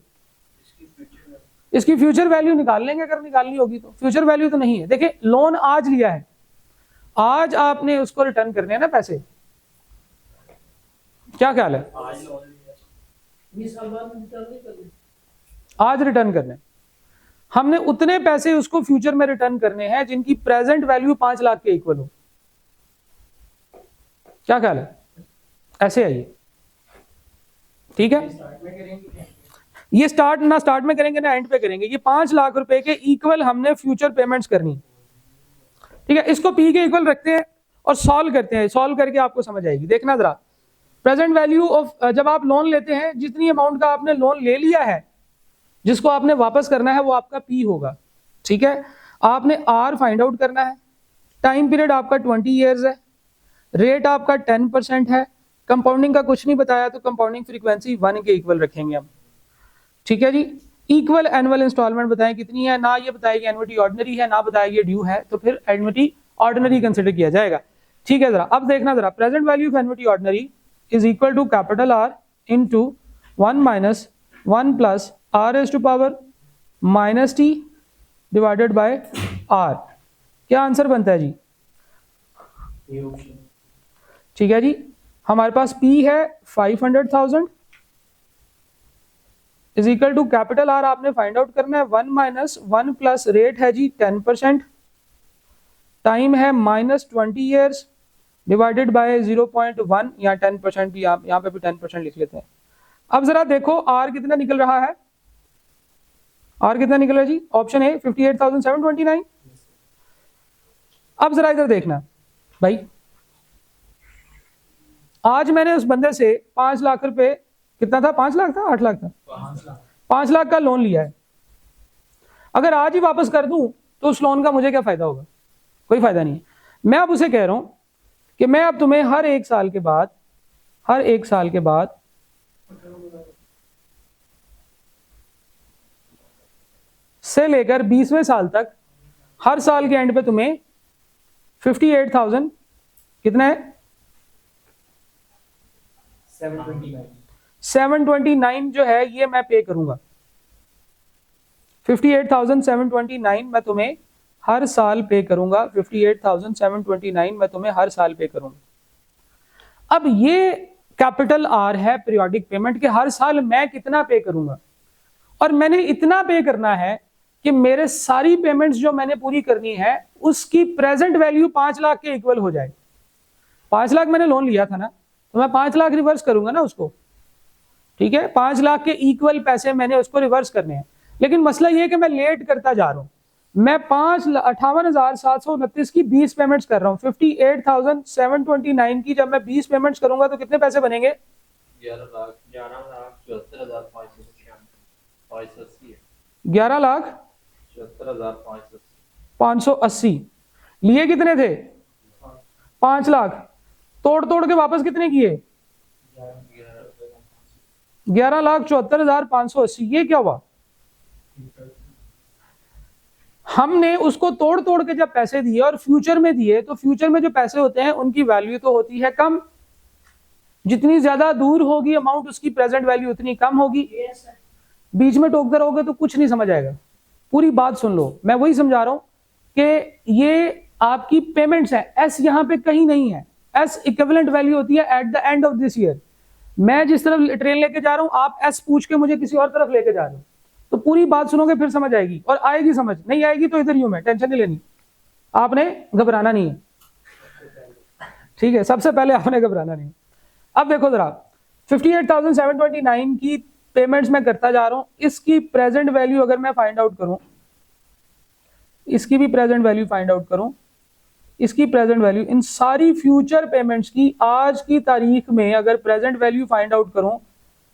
इसकी फ्यूचर वैल्यू निकाल लेंगे अगर निकालनी होगी तो, फ्यूचर वैल्यू तो नहीं है। देखिए, लोन आज लिया है, आज आपने उसको रिटर्न करने हैं ना पैसे, क्या ख्याल है? 20 साल बाद में रिटर्न नहीं करने, आज रिटर्न करने, हमने उतने पैसे उसको फ्यूचर में रिटर्न करने हैं जिनकी प्रेजेंट वैल्यू 5 लाख के इक्वल हो। क्या ख्याल है? ऐसे आइए, ठीक है। ये स्टार्ट में करेंगे ना एंड पे करेंगे। ये 5 लाख रुपए के इक्वल हमने फ्यूचर पेमेंट्स करनी, ठीक है। इसको पी के इक्वल रखते हैं और सॉल्व करते हैं, सॉल्व करके आपको समझ आएगी। देखना जरा, प्रेजेंट वैल्यू ऑफ, जब आप लोन लेते हैं, जितनी अमाउंट का आपने लोन ले लिया है, जिसको आपने वापस करना है, वो आपका पी होगा, ठीक है। आपने आर फाइंड आउट करना है, टाइम पीरियड आपका 20 ईयर्स है, रेट आपका 10% है, कंपाउंडिंग का कुछ नहीं बताया तो कंपाउंडिंग फ्रीक्वेंसी 1 के इक्वल रखेंगे हम, ठीक है जी। इक्वल एनुअल इंस्टॉलमेंट बताएं कितनी है, ना ये बताया कि एनुइटी ऑर्डिनरी है, ना बताया ये ड्यू है, तो फिर एनुइटी ऑर्डिनरी कंसिडर किया जाएगा, ठीक है। जरा अब देखना, जरा present value of annuity ordinary is equal to capital R into 1 minus 1 plus R raise to power minus T divided by R. क्या आंसर बनता है जी? ठीक है जी। हमारे पास P है 500,000 is equal to capital R आपने फाइंड आउट करना है 1 माइनस 1 प्लस रेट है जी 10%, टाइम है -20 ईयर्स डिवाइडेड बाय 0.1 या 10% भी, आप यहाँ पे भी 10% लिख लेते हैं। अब जरा देखो आर कितना निकल रहा है, आर कितना निकल रहा है जी? Option A 58,729। अब जरा इधर देखना भाई, आज मैंने उस बंदे से 5 लाख रुपए, कितना था, 5 लाख था, 8 लाख था, 5 लाख का लोन लिया है। अगर आज ही वापस कर दूं तो उस लोन का मुझे क्या फायदा होगा? कोई फायदा नहीं है। मैं अब उसे कह रहा हूं कि मैं अब तुम्हें हर एक साल के बाद से लेकर 20वें साल तक हर साल के एंड पे तुम्हें 58,000 कितना है 729 जो है ये मैं पे करूंगा। 58,729 मैं तुम्हें हर साल पे करूंगा, 58,729 मैं तुम्हें हर साल पे करूंगा। अब ये कैपिटल आर है पीरियोडिक पेमेंट के, हर साल मैं कितना पे करूंगा, और मैंने इतना पे करना है कि मेरे सारी पेमेंट्स जो मैंने पूरी करनी है उसकी प्रेजेंट वैल्यू 5 लाख के इक्वल हो जाए। 5 लाख मैंने लोन लिया था ना, तो मैं 5 लाख रिवर्स करूंगा ना उसको, ठीक है। 5 लाख के इक्वल पैसे मैंने उसको रिवर्स करने हैं, लेकिन मसला ये है कि मैं लेट करता जा रहा हूं। मैं 5,58,729 की 20 पेमेंट्स कर रहा हूँ। 58,729 की जब मैं 20 पेमेंट्स करूंगा तो कितने पैसे बनेंगे? 11,74,580 11,74,580। लिए कितने थे? 5 लाख। तोड़ तोड़ के वापस कितने किए? 11,74,580। ये क्या हुआ? हमने उसको तोड़ तोड़ के जब पैसे दिए और फ्यूचर में दिए, तो फ्यूचर में जो पैसे होते हैं उनकी वैल्यू तो होती है कम। जितनी ज्यादा दूर होगी अमाउंट, उसकी प्रेजेंट वैल्यू उतनी कम होगी। बीच में टोकते रहोगे तो कुछ नहीं समझ आएगा। पूरी बात सुन लो, मैं वही समझा रहा हूं कि ये आपकी पेमेंट्स है। एस यहां पे कहीं नहीं है। एस इक्विवेलेंट वैल्यू होती है eight the end of this year. मैं जिस तरफ ट्रेन लेके जा रहा हूं, आप एस पूछ के मुझे किसी और तरफ लेके जा रहे हो, तो पूरी बात सुनोगे फिर समझ आएगी, और आएगी समझ। नहीं आएगी तो इधर यूं मैं टेंशन नहीं लेनी, आपने घबराना नहीं है, ठीक है? सबसे पहले आपने घबराना नहीं। अब देखो जरा, 58,729 की पेमेंट्स मैं करता जा रहा हूं। इसकी प्रेजेंट वैल्यू अगर मैं फाइंड आउट करूं, इसकी भी प्रेजेंट वैल्यू फाइंड आउट करूं, इसकी प्रेजेंट वैल्यू, इन सारी फ्यूचर पेमेंट्स की आज की तारीख में अगर प्रेजेंट वैल्यू फाइंड आउट करूं,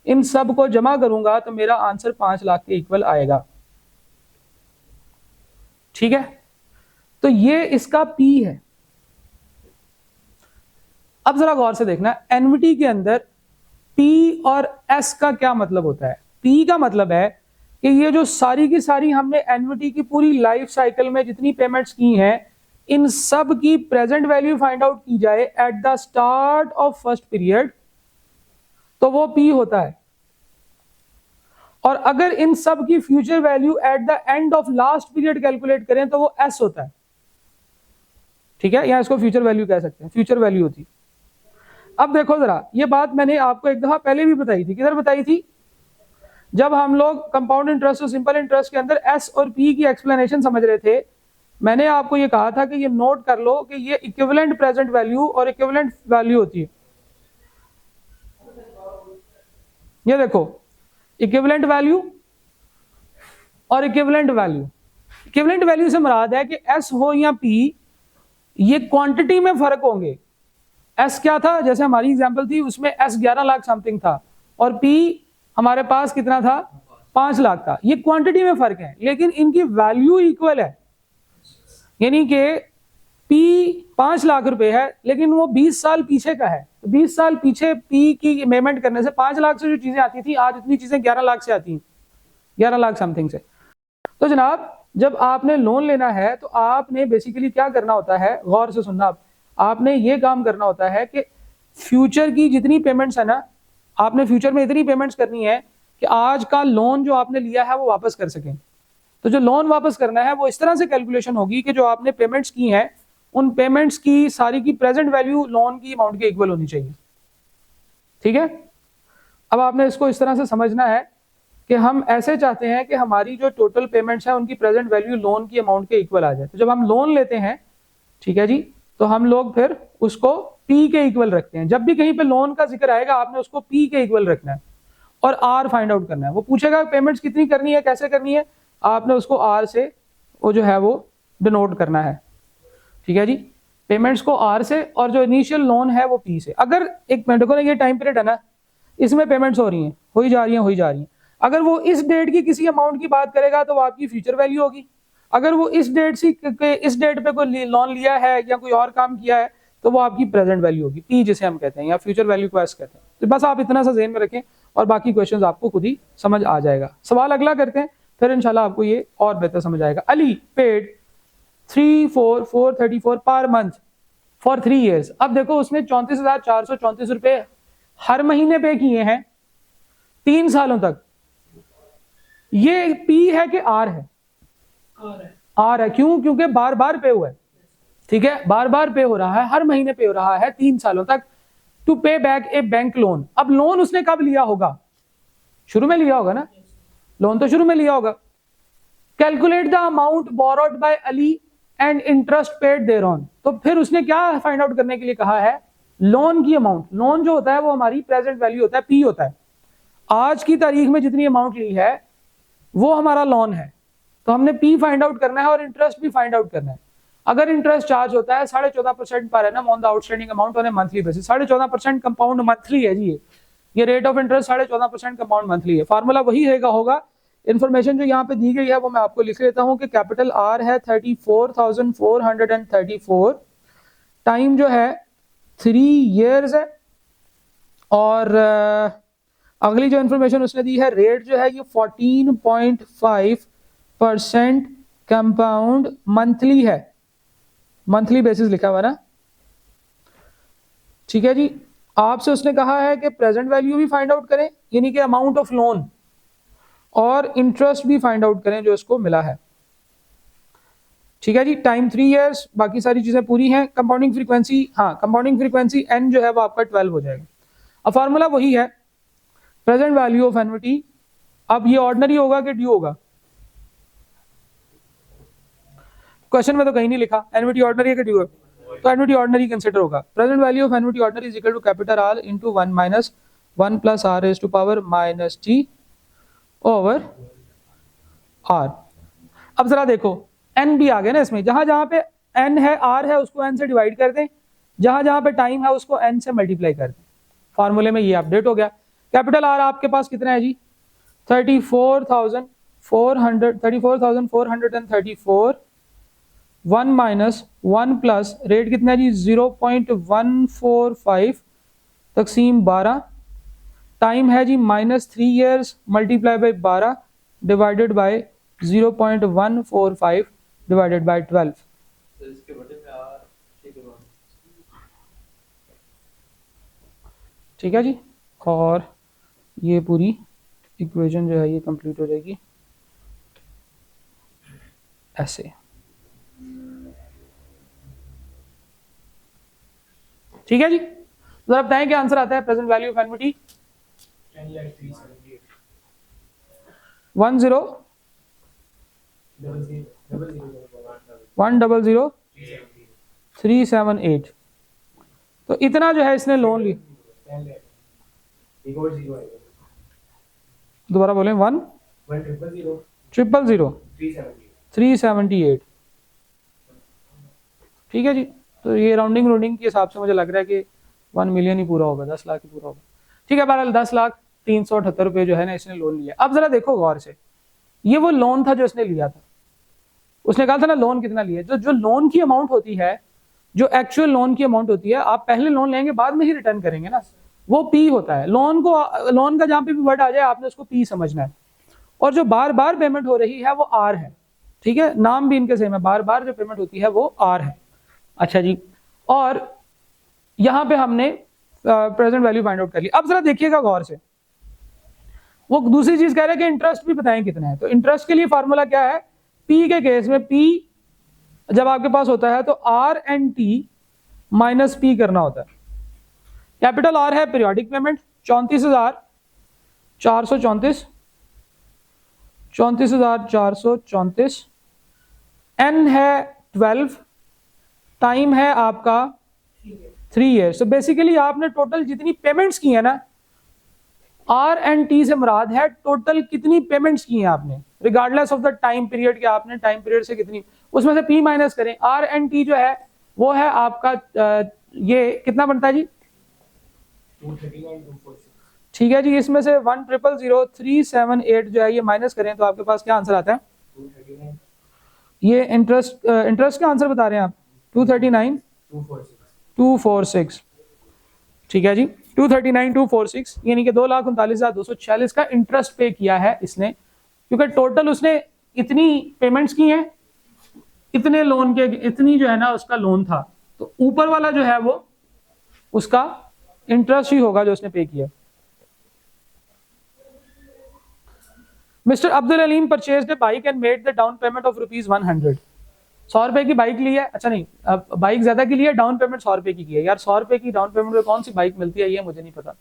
इन सब को जमा करूंगा तो मेरा आंसर 5 लाख के इक्वल आएगा। ठीक है? तो ये इसका पी है। अब जरा गौर से देखना, एनविटी के अंदर पी और एस का क्या मतलब होता है। पी का मतलब है कि ये जो सारी की सारी हमने एनविटी की पूरी लाइफ साइकिल में जितनी पेमेंट्स की हैं, इन सब की प्रेजेंट वैल्यू फाइंड आउट की जाए eight the start of first period, तो वो पी होता है। और अगर इन सब की future value at the end of last period calculate करें तो वो एस होता है। ठीक है? या इसको फ्यूचर वैल्यू कह सकते हैं, फ्यूचर वैल्यू होती। अब देखो जरा, ये बात मैंने आपको एक दफा पहले भी बताई थी। किधर बताई थी? जब हम लोग कंपाउंड इंटरेस्ट और सिंपल इंटरेस्ट के अंदर एस और पी की एक्सप्लेनेशन समझ रहे थे। मैंने आपको ये कहा था कि ये नोट कर लो कि ये इक्विवेलेंट प्रेजेंट वैल्यू और इक्विवेलेंट वैल्यू होती है। ये देखो, इक्विवेलेंट वैल्यू और इक्विवेलेंट वैल्यू। इक्विवेलेंट वैल्यू से मुराद है कि एस हो या पी, ये क्वांटिटी में फर्क होंगे। एस क्या था, जैसे हमारी एग्जांपल थी उसमें एस 11 लाख समथिंग था और पी हमारे पास कितना था? 5 लाख था। ये क्वांटिटी में फर्क है, लेकिन इनकी वैल्यू इक्वल है। यानी कि पी 5 लाख रुपए है, लेकिन वो 20 साल पीछे का है। तो 20 साल पीछे पी की पेमेंट करने से 5 लाख से जो चीजें आती थी, आज इतनी चीजें 11 लाख से आती हैं, 11 लाख समथिंग से। तो जनाब, जब आपने लोन लेना है तो आपने बेसिकली क्या करना होता है, गौर से सुनना, आपने ये काम करना होता है कि फ्यूचर की जितनी पेमेंट्स है ना, आपने फ्यूचर में इतनी पेमेंट्स करनी है कि आज का लोन जो आपने लिया है वो वापस कर सकें। तो जो लोन वापस करना है वो इस तरह से कैलकुलेशन होगी कि जो आपने पेमेंट्स की हैं, उन पेमेंट्स की सारी की प्रेजेंट वैल्यू लोन की अमाउंट के इक्वल होनी चाहिए। ठीक है? अब आपने इसको इस तरह से समझना है कि हम ऐसे चाहते हैं कि हमारी जो टोटल पेमेंट्स हैं उनकी प्रेजेंट वैल्यू लोन की अमाउंट के इक्वल आ जाए। तो जब हम लोन लेते हैं, ठीक है जी, तो हम लोग फिर उसको पी के इक्वल रखते हैं। जब भी कहीं पे लोन का जिक्र आएगा, आपने उसको पी के इक्वल रखना है और आर फाइंड आउट करना है। वो पूछेगा पेमेंट्स कितनी करनी है, कैसे करनी है, आपने उसको आर से वो जो है वो डिनोट करना है। ठीक है जी, पेमेंट्स को आर से और जो इनिशियल लोन है वो पी से। अगर एक मिनट को ना, ये टाइम पीरियड है ना, इसमें पेमेंट्स हो रही हैं, हो ही जा रही हैं। अगर वो इस डेट की किसी अमाउंट की बात करेगा तो वो आपकी फ्यूचर वैल्यू होगी। अगर वो इस डेट पे कोई लोन लिया है या कोई और काम किया है तो वो आपकी प्रेजेंट वैल्यू होगी, पी जिसे हम कहते हैं, या फ्यूचर वैल्यू को एस कहते हैं। तो बस आप इतना सा ज़हन में रखें और बाकी क्वेश्चंस आपको खुद ही समझ आ जाएगा। सवाल अगला करते हैं, फिर इंशाल्लाह आपको ये और बेहतर समझ आएगा। Ali paid 3,434 per month for 3 years। अब देखो, उसने 34,434 रुपए हर महीने पे किए हैं 3 सालों तक। ये पी है कि आर है? आर है। क्यों? क्योंकि बार बार पे हुआ है। ठीक है, बार बार पे हो रहा है, हर महीने पे हो रहा है 3 सालों तक, टू पे बैक ए बैंक लोन। अब लोन उसने कब लिया होगा? शुरू में लिया होगा ना, लोन तो शुरू में लिया होगा। Calculate the amount borrowed by Ali and interest paid thereon. तो फिर उसने क्या फाइंड आउट करने के लिए कहा है? लोन की अमाउंट। लोन जो होता है वो हमारी प्रेजेंट वैल्यू होता है, पी होता है। आज की तारीख में जितनी अमाउंट ली है वो हमारा लोन है। तो हमने पी फाइंड आउट करना है और इंटरेस्ट भी फाइंड आउट करना है। अगर इंटरेस्ट चार्ज होता है 14.5% per annum on the outstanding amount on A monthly basis, 14.5% compound monthly है जी, ये rate of interest 14.5% compound monthly है। फार्मूला वही होगा। इन्फॉर्मेशन जो यहाँ पे दी गई है वो मैं आपको लिख लेता हूँ कि कैपिटल आर है 34,434, टाइम जो है 3 years है, और अगली जो इन्फॉर्मेशन उसने दी है रेट जो है ये 14.5% कंपाउंड मंथली है, मंथली बेसिस लिखा हुआ ना, ठीक है जी। आपसे उसने कहा है कि प्रेजेंट वैल्यू भी फाइंड आउट करें, यानी कि अमाउंट ऑफ लोन, और इंटरेस्ट भी फाइंड आउट करें जो इसको मिला है, ठीक है जी। टाइम 3 years, बाकी सारी चीजें पूरी हैं। कंपाउंडिंग फ्रीक्वेंसी, हाँ कंपाउंडिंग फ्रीक्वेंसी एन जो है वो आपका 12 हो जाएगा। अब फार्मूला वही है, प्रेजेंट वैल्यू ऑफ एन्युटी। अब ये ऑर्डिनरी होगा कि ड्यू होगा, क्वेश्चन में तो कहीं नहीं लिखा एन्युटी ऑर्डिनरी है कि ड्यू है, तो एन्युटी ऑर्डिनरी कंसीडर होगा। Present value of annuity ordinary is equal to capital R into 1 minus 1 plus R raise to power minus T over R. अब जरा देखो एन भी आ गया ना इसमें, जहां जहां पे एन है आर है उसको एन से डिवाइड कर दें, जहां जहां पे टाइम है उसको एन से मल्टीप्लाई कर दें। फार्मूले में ये अपडेट हो गया। कैपिटल आर आपके पास कितना है जी 34,434, 1 माइनस 1 प्लस रेट कितना है जी 0.145 तकसीम 12, टाइम है जी -3 years multiply by 12 divided by 0.145 divided by 12। तो इसके बड़े में आर ठीक है, ठीक है जी। और ये पूरी इक्वेशन जो है ये कंप्लीट हो जाएगी ऐसे, ठीक है जी। जरा बताएं क्या आंसर आता है प्रेजेंट वैल्यू ऑफ एन्युटी 1,0,378। तो इतना जो है इसने लोन लिया, दोबारा बोलें 1,000,378, ठीक है जी। तो ये राउंडिंग के हिसाब से मुझे लग रहा है कि 1 million ही पूरा होगा, 10 लाख ही पूरा होगा, ठीक है। बहरहाल 10,03,78 रुपये जो है ना इसने लोन लिया। अब जरा देखो गौर से, ये वो लोन था जो इसने लिया था, उसने कहा था ना लोन कितना लिया, जो लोन की अमाउंट होती है, जो एक्चुअल लोन की अमाउंट होती है, आप पहले लोन लेंगे बाद में ही रिटर्न करेंगे ना, वो पी होता है। लोन का जहां पे भी वर्ड आ जाए आपने उसको पी समझना है, और जो बार बार पेमेंट हो रही है वो आर है, ठीक है, नाम भी इनके सेम है, बार बार जो पेमेंट होती है वो आर है। अच्छा जी, और यहां पे हमने प्रेजेंट वैल्यू फाइंड आउट कर ली। अब जरा देखिएगा गौर से, वो दूसरी चीज कह रहे हैं कि इंटरेस्ट भी बताएं कितना है। तो इंटरेस्ट के लिए फार्मूला क्या है, पी के केस में पी जब आपके पास होता है तो R and T minus P करना होता है। कैपिटल आर है पीरियोडिक पेमेंट 34,434, 34,434, एन है 12, टाइम है आपका 3 years। तो बेसिकली आपने टोटल जितनी पेमेंट्स की है ना, आर एंड टी से मुराद है टोटल कितनी पेमेंट्स की हैं आपने, regardless of the time period, के आपने टाइम पीरियड से कितनी, उसमें से पी माइनस करें। आर एंड टी जो है वो है आपका ये कितना बनता है जी 239,246, ठीक है जी। इसमें से 1,000,378 जो है ये माइनस करें तो आपके पास क्या आंसर आता है, 239,246, ये इंटरेस्ट का आंसर बता रहे हैं आप 239,246, ठीक है जी 239,246, यानी कि 2,39,246 का इंटरेस्ट पे किया है इसने, क्योंकि टोटल उसने इतनी पेमेंट्स की हैं, इतने लोन के, इतनी जो है ना उसका लोन था, तो ऊपर वाला जो है वो उसका इंटरेस्ट ही होगा जो उसने पे किया। Mister Abdul Aleem purchased A bike and made the down payment of ₹100। 100 रुपए की बाइक ली है, अच्छा नहीं बाइक ज्यादा की ली है, डाउन पेमेंट 100 रुपए की है। यार 100 रुपए की डाउन पेमेंट में कौन सी बाइक मिलती है ये मुझे नहीं पता।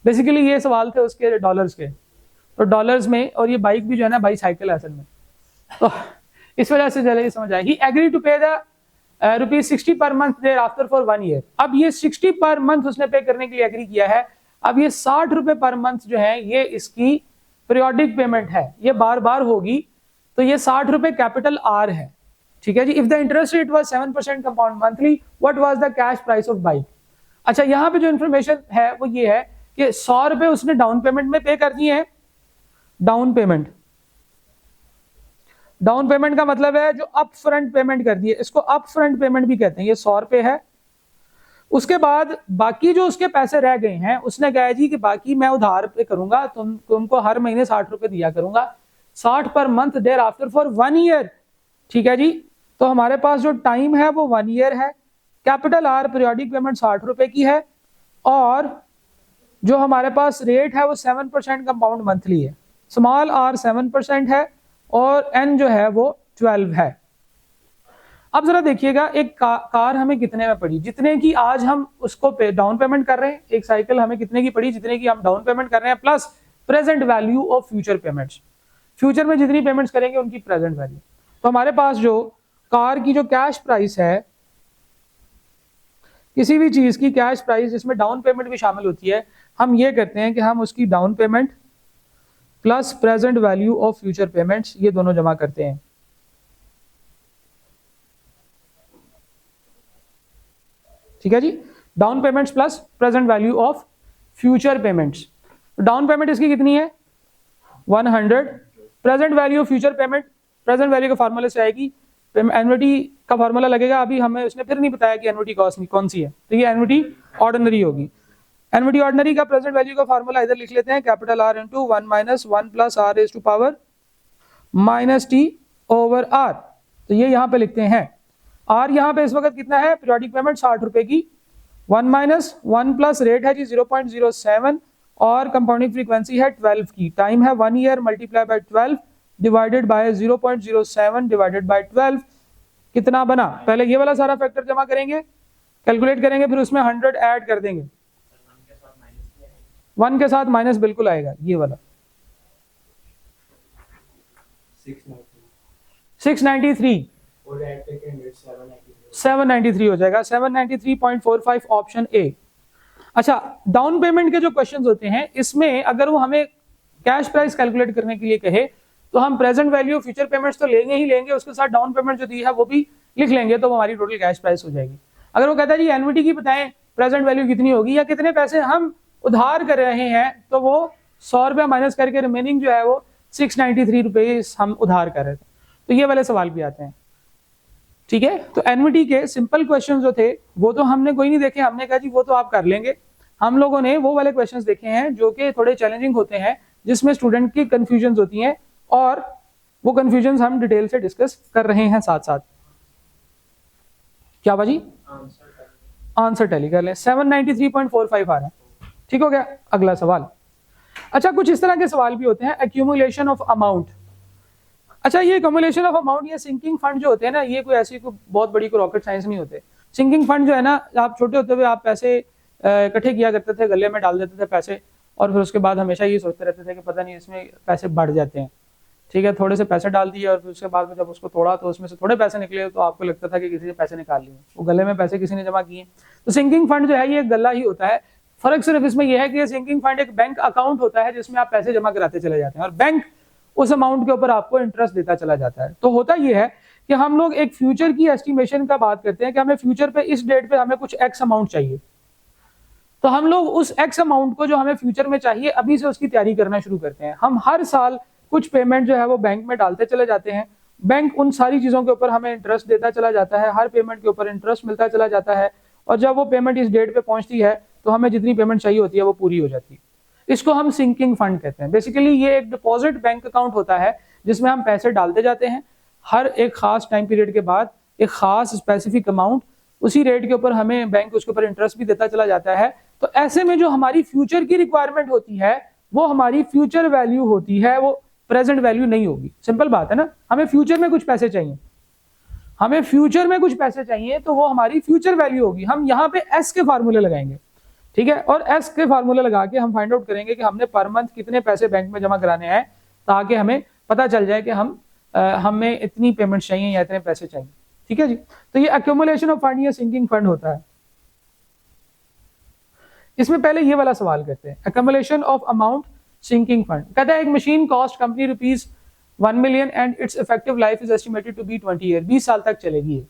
बेसिकली ये सवाल थे उसके डॉलर्स के, तो डॉलर्स में, और ये बाइक भी जो है ना बाईसाइकिल है असल में, तो इस वजह से चले समझ आए। He agree to pay the ₹60 per month thereafter for 1 year। अब ये 60 पर मंथ उसने पे करने के लिए एग्री किया है। अब ये 60 रुपए पर मंथ जो है ये इसकी पीरियोडिक पेमेंट है, ये बार बार होगी, तो ये 60 रुपए कैपिटल आर है, ठीक है जी। If the interest rate was 7% compound monthly, what was the cash price of bike. अच्छा, यहाँ पे जो इन्फॉर्मेशन है वो ये है कि 100 रुपए उसने डाउन पेमेंट में पे कर दिए हैं। डाउन पेमेंट, डाउन पेमेंट का मतलब है जो अप फ्रंट पेमेंट कर दी है, इसको अप फ्रंट पेमेंट भी कहते हैं। ये 100 रुपए है। उसके बाद बाकी जो उसके पैसे रह गए हैं, उसने कहा जी कि बाकी मैं उधार पे करूंगा, तुमको हर महीने 60 रुपए दिया करूंगा, 60 per month thereafter for 1 year, ठीक है जी। तो हमारे पास जो टाइम है वो 1 ईयर है। कैपिटल आर पीरियोडिक पेमेंट 60 रुपए की है, और जो हमारे पास रेट है वो 7% कंपाउंड मंथली है। स्मॉल आर 7% है, और एन जो है वो 12 है। अब जरा देखिएगा, एक कार हमें कितने में पड़ी, जितने की आज हम उसको डाउन पेमेंट कर रहे हैं। एक साइकिल हमें कितने की पड़ी, जितने की हम डाउन पेमेंट कर रहे हैं, plus present value of future payments. Future में जितनी पेमेंट्स करेंगे उनकी प्रेजेंट वैल्यू। तो हमारे पास जो कार की जो कैश प्राइस है, किसी भी चीज की कैश प्राइस जिसमें डाउन पेमेंट भी शामिल होती है, हम ये कहते हैं कि हम उसकी down payment plus present value of future payments, ये दोनों जमा करते हैं। ठीक है जी, down payments plus present value of future payments. Down payment इसकी कितनी है 100। Present value of future payment, present value के फार्मूले से आएगी, एन्युटी का फार्मूला लगेगा। अभी हमें उसने फिर नहीं बताया कि एन्युटी कौन सी है, तो ये एन्युटी ऑर्डिनरी होगी। एन्युटी ऑर्डिनरी का प्रेजेंट वैल्यू का फार्मूला इधर लिख लेते हैं, capital R into 1 minus 1 plus R raise to power minus T over R. तो ये यहाँ पे लिखते हैं। आर यहाँ पे इस वक्त कितना है, पीरियोडिक पेमेंट 60 रुपए की, 1 माइनस 1 प्लस रेट है जी 0.07, और कंपाउंडिंग फ्रीक्वेंसी है 12 की। टाइम है 1 year multiply by 12 divided by 0.07 divided by 12, कितना बना। पहले ये वाला सारा फैक्टर जमा करेंगे, कैलकुलेट करेंगे, फिर उसमें 100 ऐड कर देंगे। 1 के साथ माइनस बिल्कुल आएगा, ये वाला 693 और ऐड करके 793 हो जाएगा, 793.45 ऑप्शन ए। अच्छा, डाउन पेमेंट के जो क्वेश्चंस होते हैं, इसमें अगर वो हमें कैश प्राइस कैलकुलेट करने के लिए कहे, तो हम प्रेजेंट वैल्यू फ्यूचर पेमेंट्स तो लेंगे ही लेंगे, उसके साथ डाउन पेमेंट जो दी है वो भी लिख लेंगे, तो हमारी टोटल कैश प्राइस हो जाएगी। अगर वो कहता है जी एनविटी की बताएं प्रेजेंट वैल्यू कितनी होगी, या कितने पैसे हम उधार कर रहे हैं, तो वो 100 रुपया माइनस करके रिमेनिंग जो है वो 693 रुपये हम उधार कर रहे थे। तो ये वाले सवाल भी आते हैं, ठीक है। तो एनविटी के सिंपल क्वेश्चन जो थे वो तो हमने कोई नहीं देखे, हमने कहा जी वो तो आप कर लेंगे। हम लोगों ने वो वाले क्वेश्चंस देखे हैं जो कि थोड़े चैलेंजिंग होते हैं, जिसमें स्टूडेंट की कंफ्यूजन होती हैं, और वो कंफ्यूजन हम डिटेल से डिस्कस कर रहे हैं साथ साथ। क्या बाजी, आंसर टैली कर लें। 793.45 आ रहा है, ठीक हो गया। अगला सवाल। अच्छा, कुछ इस तरह के सवाल भी होते हैं, एक्यूमुलेशन ऑफ अमाउंट। अच्छा, ये एक्यूमुलेशन ऑफ अमाउंट, ये सिंकिंग फंड जो होते हैं ना, ये कोई ऐसी कोई बहुत बड़ी कोई रॉकेट साइंस नहीं होते। सिंकिंग फंड जो है ना, आप छोटे होते हुए आप पैसे इकट्ठे किया करते थे, गले में डाल देते थे पैसे, और फिर उसके बाद हमेशा ये सोचते रहते थे कि पता नहीं इसमें पैसे बढ़ जाते हैं, ठीक है। थोड़े से पैसे डाल दिए, और फिर उसके बाद में जब उसको तोड़ा तो उसमें से थोड़े पैसे निकले, तो आपको लगता था कि किसी ने पैसे निकाल लिए, वो गले में पैसे किसी ने जमा किए। तो सिंकिंग फंड जो है ये एक गला ही होता है। फर्क सिर्फ इसमें यह है कि सिंकिंग फंड एक बैंक अकाउंट होता है जिसमें आप पैसे जमा कराते चले जाते हैं, और बैंक उस अमाउंट के ऊपर आपको इंटरेस्ट देता चला जाता है। तो होता यह है कि हम लोग एक फ्यूचर की एस्टिमेशन का बात करते हैं कि हमें फ्यूचर पे इस डेट पे हमें कुछ एक्स अमाउंट चाहिए, तो हम लोग उस एक्स अमाउंट को जो हमें फ्यूचर में चाहिए अभी से उसकी तैयारी करना शुरू करते हैं। हम हर साल कुछ पेमेंट जो है वो बैंक में डालते चले जाते हैं, बैंक उन सारी चीजों के ऊपर हमें इंटरेस्ट देता चला जाता है, हर पेमेंट के ऊपर इंटरेस्ट मिलता चला जाता है, और जब वो पेमेंट इस डेट पे पहुंचती है तो हमें जितनी पेमेंट चाहिए होती है वो पूरी हो जाती है। इसको हम सिंकिंग फंड कहते हैं। बेसिकली ये एक डिपॉजिट बैंक अकाउंट होता है जिसमें हम पैसे डालते जाते हैं, हर एक खास टाइम पीरियड के बाद एक खास स्पेसिफिक अमाउंट, उसी रेट के ऊपर हमें बैंक उसके ऊपर इंटरेस्ट भी देता चला जाता है। तो ऐसे में जो हमारी फ्यूचर की रिक्वायरमेंट होती है वो हमारी फ्यूचर वैल्यू होती है, वो प्रेजेंट वैल्यू नहीं होगी। सिंपल बात है ना, हमें फ्यूचर में कुछ पैसे चाहिए, हमें फ्यूचर में कुछ पैसे चाहिए, तो वो हमारी फ्यूचर वैल्यू होगी। हम यहाँ पे एस के फार्मूले लगाएंगे, ठीक है, और एस के फार्मूले लगा के हम फाइंड आउट करेंगे कि हमने पर मंथ कितने पैसे बैंक में जमा कराने हैं, ताकि हमें पता चल जाए कि हमें इतनी पेमेंट चाहिए या इतने पैसे चाहिए, ठीक है जी। तो ये एक्यूमुलेशन ऑफ फंड या सिंकिंग फंड होता है। इसमें पहले ये वाला सवाल करते हैं, accumulation of amount sinking fund. कहता है एक machine cost company 1 million and its effective life is estimated to be 20 years, 20 साल तक चलेगी ये,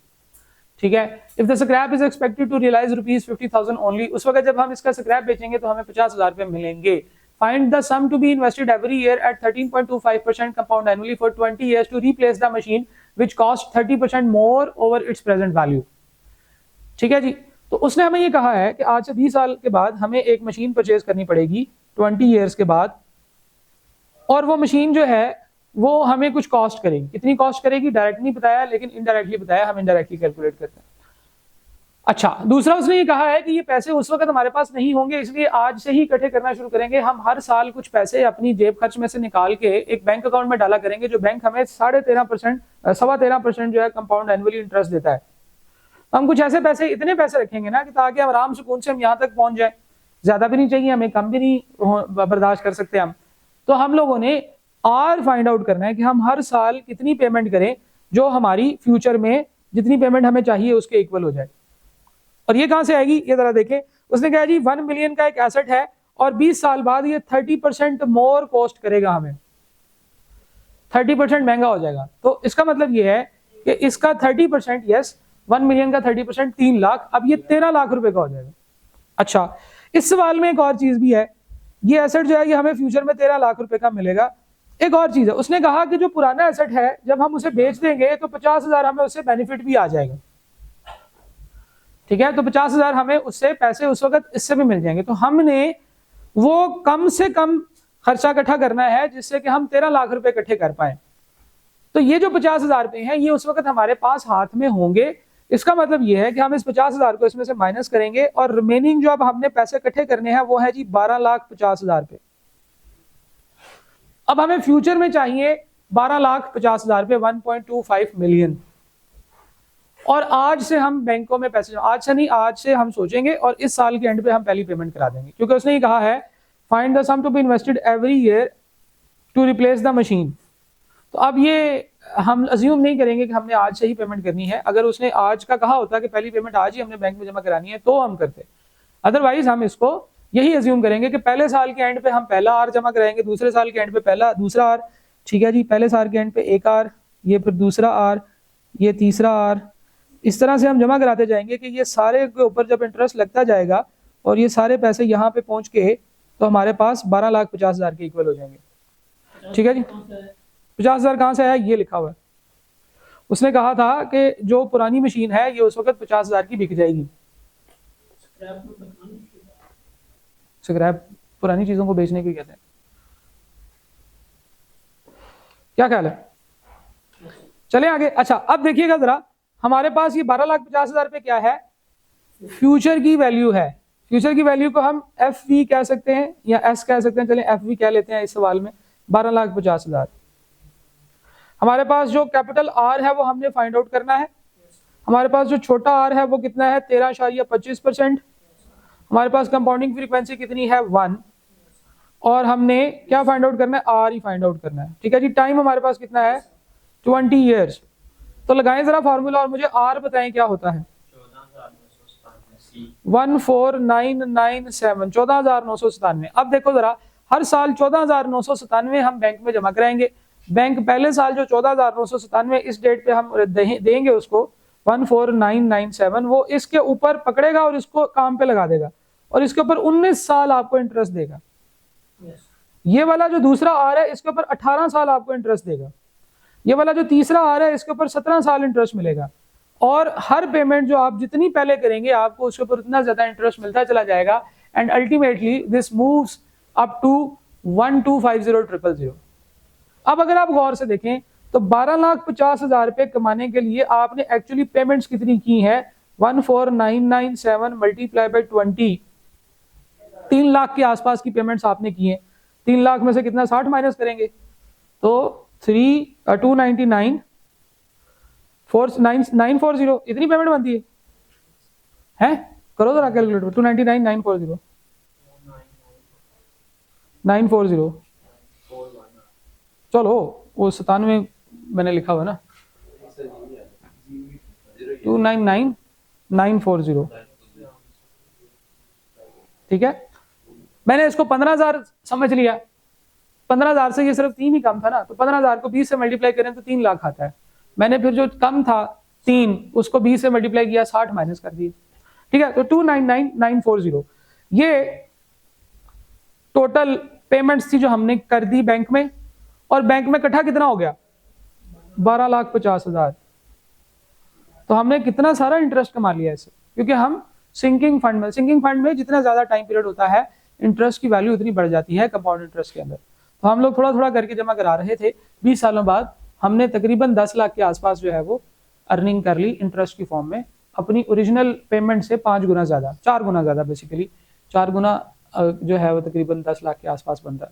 ठीक है। If the scrap is expected to realise ₹50,000 only, उस वक्त जब हम इसका स्क्रैप बेचेंगे तो हमें 50,000 रुपए मिलेंगे। Find the sum to be invested every year at 13.25% compound annually for 20 years to replace the machine which cost 30% more over its present value, ठीक है जी। तो उसने हमें ये कहा है कि आज से 20 साल के बाद हमें एक मशीन परचेज करनी पड़ेगी 20 years के बाद, और वो मशीन जो है वो हमें कुछ कॉस्ट करेगी। कितनी कॉस्ट करेगी डायरेक्ट नहीं बताया, लेकिन इनडायरेक्टली बताया, हम इनडायरेक्टली कैलकुलेट करते हैं। अच्छा, दूसरा उसने ये कहा है कि ये पैसे उस वक्त हमारे पास नहीं होंगे, इसलिए आज से ही इकट्ठे करना शुरू करेंगे। हम हर साल कुछ पैसे अपनी जेब खर्च में से निकाल के एक बैंक अकाउंट में डाला करेंगे, जो बैंक हमें 13.5% 13.25% जो है कंपाउंड एनुअली इंटरेस्ट देता है। हम कुछ ऐसे पैसे, इतने पैसे रखेंगे ना कि ताकि हम आराम सुकून से हम यहाँ तक पहुंच जाए, ज्यादा भी नहीं चाहिए हमें, कम भी नहीं बर्दाश्त कर सकते हम। तो हम लोगों ने आर फाइंड आउट करना है कि हम हर साल कितनी पेमेंट करें जो हमारी फ्यूचर में जितनी पेमेंट हमें चाहिए उसके इक्वल हो जाए। और ये कहां से आएगी, ये जरा देखें। उसने कहा जी 1 मिलियन का एक एसेट है और 20 साल बाद ये 30% मोर कॉस्ट करेगा, हमें 30% महंगा हो जाएगा। तो इसका मतलब ये है कि इसका 30%, यस 1 मिलियन का 30% 3 लाख, अब ये 13 लाख रुपए का हो जाएगा। अच्छा, इस सवाल में एक और चीज भी है, ये एसेट जो है ये हमें फ्यूचर में 13 लाख रुपए का मिलेगा। एक और चीज है, उसने कहा कि जो पुराना एसेट है जब हम उसे बेच देंगे तो 50,000 हमें उससे बेनिफिट भी आ जाएगा, ठीक है। तो 50,000 हमें उससे पैसे उस वक्त इससे भी मिल जाएंगे। तो हमने वो कम से कम खर्चा इकट्ठा करना है जिससे कि हम 13 लाख रुपए इकट्ठे कर पाए। तो ये जो 50,000 रुपए हैं ये उस वक्त हमारे पास हाथ में होंगे। इसका मतलब ये है कि हम इस 50,000 को इसमें से माइनस करेंगे और रिमेनिंग जो अब हमने पैसे इकट्ठे करने हैं वो है जी 12,50,000 रुपए। अब हमें फ्यूचर में चाहिए 12,50,000 रुपए, 1.25 मिलियन। और आज से हम बैंकों में पैसे, आज से नहीं, आज से हम सोचेंगे और इस साल के एंड पे हम पहली पेमेंट करा देंगे, क्योंकि उसने ये कहा है find the sum to be invested every year to replace the machine. तो अब ये हम अज्यूम नहीं करेंगे कि हमने आज से ही पेमेंट करनी है। अगर उसने आज का कहा होता कि पहली पेमेंट आज ही हमने बैंक में जमा करानी है तो हम करते, अदरवाइज हम इसको यही अज्यूम करेंगे कि पहले साल के एंड पे हम पहला आर जमा कराएंगे, दूसरे साल के एंड पे दूसरा आर, ठीक है जी। पहले साल के एंड पे एक आर, ये फिर दूसरा आर, ये तीसरा आर, इस तरह से हम जमा कराते जाएंगे कि ये सारे के ऊपर जब इंटरेस्ट लगता जाएगा और ये सारे पैसे यहाँ पे पहुंच के तो हमारे पास 12,50,000 के इक्वल हो जाएंगे, ठीक है जी। 50,000 कहाँ से आया, ये लिखा हुआ है। उसने कहा था कि जो पुरानी मशीन है ये उस वक्त 50,000 की बिक जाएगी। स्क्रैप पुरानी चीजों को बेचने को कहते हैं, क्या ख्याल है? चले आगे। अच्छा, अब देखिएगा जरा, हमारे पास ये 12,50,000 रुपए क्या है, फ्यूचर की वैल्यू है। फ्यूचर की वैल्यू को हम FV कह सकते हैं या S कह सकते हैं, चलें FV कह लेते हैं इस सवाल में। 12,50,000 हमारे पास जो कैपिटल R है वो हमने फाइंड आउट करना है। हमारे पास जो छोटा R है वो कितना है, 13.25%। हमारे पास कंपाउंडिंग फ्रीक्वेंसी कितनी है, 1। और हमने क्या फाइंड आउट करना है, R ही फाइंड आउट करना है, ठीक है जी। टाइम हमारे पास कितना है, 20 ईयर्स। तो लगाएं जरा फार्मूला और मुझे R बताएं क्या होता है। 14,997, 14,997। अब देखो जरा, हर साल 14,997 हम बैंक में जमा कराएंगे। बैंक पहले साल जो 14,997 इस डेट पे हम देंगे उसको 14,997, वो इसके ऊपर पकड़ेगा और इसको काम पे लगा देगा और इसके ऊपर 19 साल आपको इंटरेस्ट देगा। ये वाला जो दूसरा आर है इसके ऊपर 18 साल आपको इंटरेस्ट देगा। ये वाला जो तीसरा आर है इसके ऊपर 17 साल इंटरेस्ट मिलेगा। और हर पेमेंट जो आप जितनी पहले करेंगे आपको उसके ऊपर उतना ज्यादा इंटरेस्ट मिलता चला जाएगा। And ultimately this moves up to 1250,000। अब अगर आप गौर से देखें तो 12,50,000 रुपए कमाने के लिए आपने एक्चुअली पेमेंट्स कितनी की है, 14,997 मल्टीप्लाई बाई 20, 3 लाख के आसपास की पेमेंट्स आपने की हैं। 3 लाख में से कितना 60 माइनस करेंगे तो 299 940 इतनी पेमेंट बनती है करो जरा कैलकुलेटर। 299 940 940, चलो वो 97 मैंने लिखा हुआ ना, 299 940, ठीक है। मैंने इसको 15,000 समझ लिया, 15,000 से ये सिर्फ 3 ही कम था ना, तो 15,000 को 20 से मल्टीप्लाई करें तो 3 लाख आता है। मैंने फिर जो कम था 3 उसको 20 से मल्टीप्लाई किया, 60 माइनस कर दिए, ठीक है। तो 299,940 ये टोटल पेमेंट्स थी जो हमने कर दी बैंक में, और बैंक में इकट्ठा कितना हो गया 12,50,000। तो हमने कितना सारा इंटरेस्ट कमा लिया इससे, क्योंकि हम सिंकिंग फंड में जितना ज्यादा टाइम पीरियड होता है इंटरेस्ट की वैल्यू उतनी बढ़ जाती है कंपाउंड इंटरेस्ट के अंदर। तो हम लोग थोड़ा थोड़ा करके जमा करा रहे थे, 20 सालों बाद हमने तकरीबन 10 लाख के आसपास जो है वो अर्निंग कर ली इंटरेस्ट की फॉर्म में, अपनी ओरिजिनल पेमेंट से 5 गुना ज्यादा, 4 गुना ज्यादा, बेसिकली 4 गुना जो है वो तकरीबन 10 लाख के आसपास बनता है,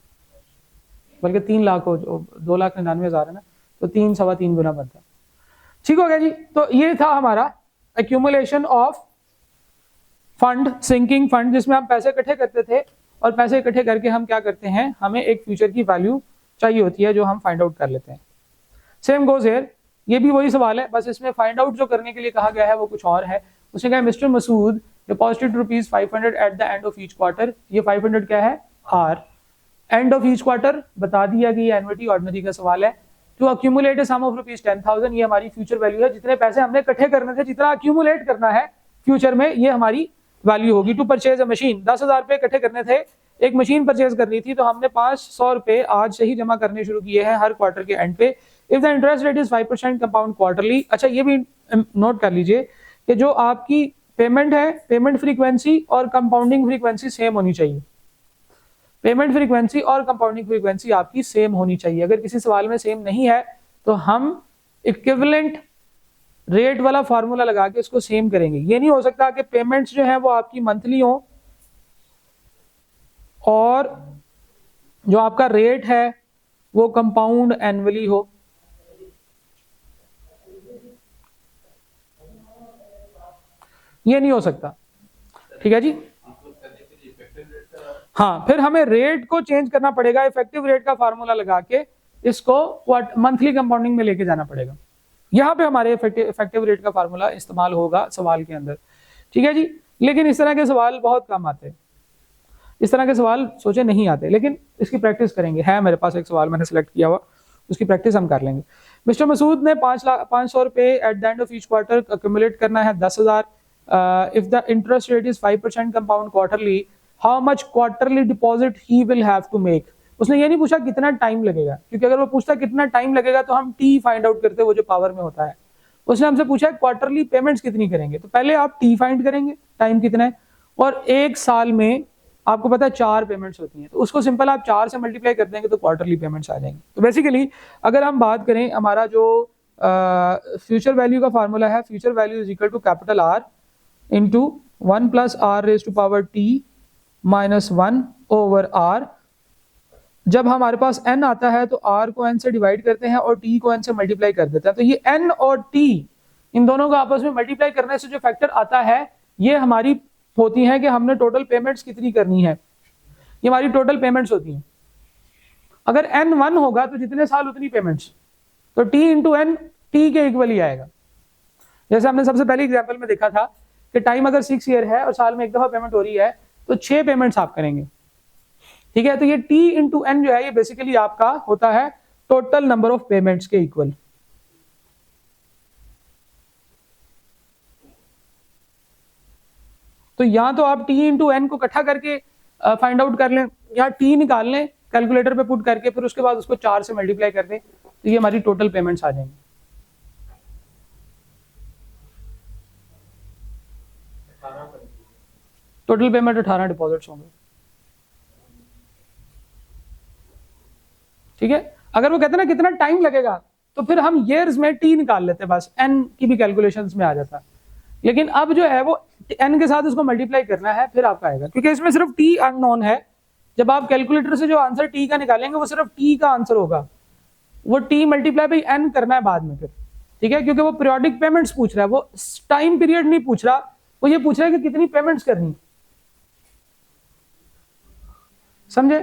बल्कि 3 लाख हो, 2,99,000 है ना, तो 3-3.25 गुना बनता है। ठीक हो गया जी। तो ये था हमारा accumulation of fund, sinking fund, जिसमें हम पैसे इकट्ठे करते थे, और पैसे इकट्ठे करके हम क्या करते हैं, हमें एक फ्यूचर की वैल्यू चाहिए होती है जो हम फाइंड आउट कर लेते हैं। सेम गोज हियर, ये भी वही सवाल है, बस इसमें फाइंड आउट जो करने के लिए कहा गया है वो कुछ और है। उसने कहा mister Masood deposited ₹500 at the end of each quarter. ये 500 क्या है, R. End of each quarter बता दिया कि ये एनुइटी ऑर्डिनरी का सवाल है। To accumulate a sum of ₹10,000, ये हमारी फ्यूचर वैल्यू है, जितने पैसे हमने इकट्ठे करने थे, जितना अक्यूमुलेट करना है फ्यूचर में, ये हमारी वैल्यू होगी। टू परचेज अ मशीन, 10,000 रुपए इकट्ठे करने थे, एक मशीन परचेज करनी थी, तो हमने 500 रुपए आज से ही जमा करने शुरू किए हैं हर क्वार्टर के एंड पे। If the interest rate is 5% compound quarterly. अच्छा ये भी नोट कर लीजिए कि जो आपकी पेमेंट है, पेमेंट फ्रीक्वेंसी और कंपाउंडिंग फ्रीक्वेंसी सेम होनी चाहिए। पेमेंट फ्रीक्वेंसी और कंपाउंडिंग फ्रीक्वेंसी आपकी सेम होनी चाहिए। अगर किसी सवाल में सेम नहीं है तो हम इक्विवेलेंट रेट वाला फार्मूला लगा के उसको सेम करेंगे। ये नहीं हो सकता कि पेमेंट्स जो है वो आपकी मंथली हो और जो आपका रेट है वो कंपाउंड एनुअली हो। ये नहीं हो सकता, ठीक है जी। हाँ, फिर हमें रेट को चेंज करना पड़ेगा, इफेक्टिव रेट का फार्मूला लगा के इसको मंथली कंपाउंडिंग में लेके जाना पड़ेगा। यहाँ पे हमारे इफेक्टिव रेट का फार्मूला इस्तेमाल होगा सवाल के अंदर, ठीक है जी। लेकिन इस तरह के सवाल बहुत कम आते हैं, इस तरह के सवाल सोचे नहीं आते, लेकिन इसकी प्रैक्टिस करेंगे। है मेरे पास एक सवाल मैंने सिलेक्ट किया हुआ, उसकी प्रैक्टिस हम कर लेंगे। मिस्टर मसूद ने 500 रुपए at the end of each quarter accumulate करना है 10,000। If the interest rate is 5% compound quarterly, how much quarterly deposit he will have to make. उसने ये नहीं पूछा कितना टाइम लगेगा, क्योंकि अगर वो पूछता कितना टाइम लगेगा तो हम टी फाइंड आउट करते, वो जो पावर में होता है। उसने हमसे पूछा क्वार्टरली पेमेंट्स कितनी करेंगे, तो पहले आप टी फाइंड करेंगे, टाइम कितना है, और एक साल में आपको पता है 4 पेमेंट्स होती हैं, तो उसको सिंपल आप 4 से मल्टीप्लाई कर देंगे तो क्वार्टरली पेमेंट्स आ जाएंगे। तो बेसिकली अगर हम बात करें, हमारा जो फ्यूचर वैल्यू का फार्मूला है, future value is equal to capital R into 1 plus R raise to power T minus 1 over R. जब हमारे पास n आता है तो r को n से डिवाइड करते हैं और t को n से मल्टीप्लाई कर देते हैं। तो ये n और t इन दोनों को आपस में मल्टीप्लाई करने से जो फैक्टर आता है ये हमारी होती है कि हमने टोटल पेमेंट्स कितनी करनी है, ये हमारी टोटल पेमेंट्स होती हैं। अगर n 1 होगा तो जितने साल उतनी पेमेंट्स, तो t इंटू n t के इक्वल ही आएगा। जैसे हमने सबसे पहले एग्जाम्पल में देखा था कि टाइम अगर 6 ईयर है और साल में एक दफा पेमेंट हो रही है तो 6 पेमेंट्स आप करेंगे, ठीक है। तो ये t इंटू n जो है ये बेसिकली आपका होता है टोटल नंबर ऑफ पेमेंट्स के इक्वल। तो या तो आप t इंटू n को इकट्ठा करके फाइंड आउट कर लें, या t निकाल लें कैलकुलेटर पे पुट करके, फिर उसके बाद उसको 4 से मल्टीप्लाई कर दें, तो ये हमारी टोटल पेमेंट्स आ जाएंगी। टोटल पेमेंट 18 डिपॉजिट्स होंगे, ठीक है। अगर वो कहते ना कितना टाइम लगेगा तो फिर हम ईयर्स में t निकाल लेते, बस n की भी कैलकुलेशंस में आ जाता। लेकिन अब जो है वो n के साथ उसको मल्टीप्लाई करना है, फिर आपका आएगा, क्योंकि इसमें सिर्फ t अननोन है। जब आप कैलकुलेटर से जो आंसर t का निकालेंगे वो सिर्फ t का आंसर होगा, वो t मल्टीप्लाई बाई n करना है बाद में फिर, ठीक है। क्योंकि वो पीरियोडिक पेमेंट्स पूछ रहा है, वो टाइम पीरियड नहीं पूछ रहा, वो ये पूछ रहा है कि कितनी पेमेंट्स करनी, समझे।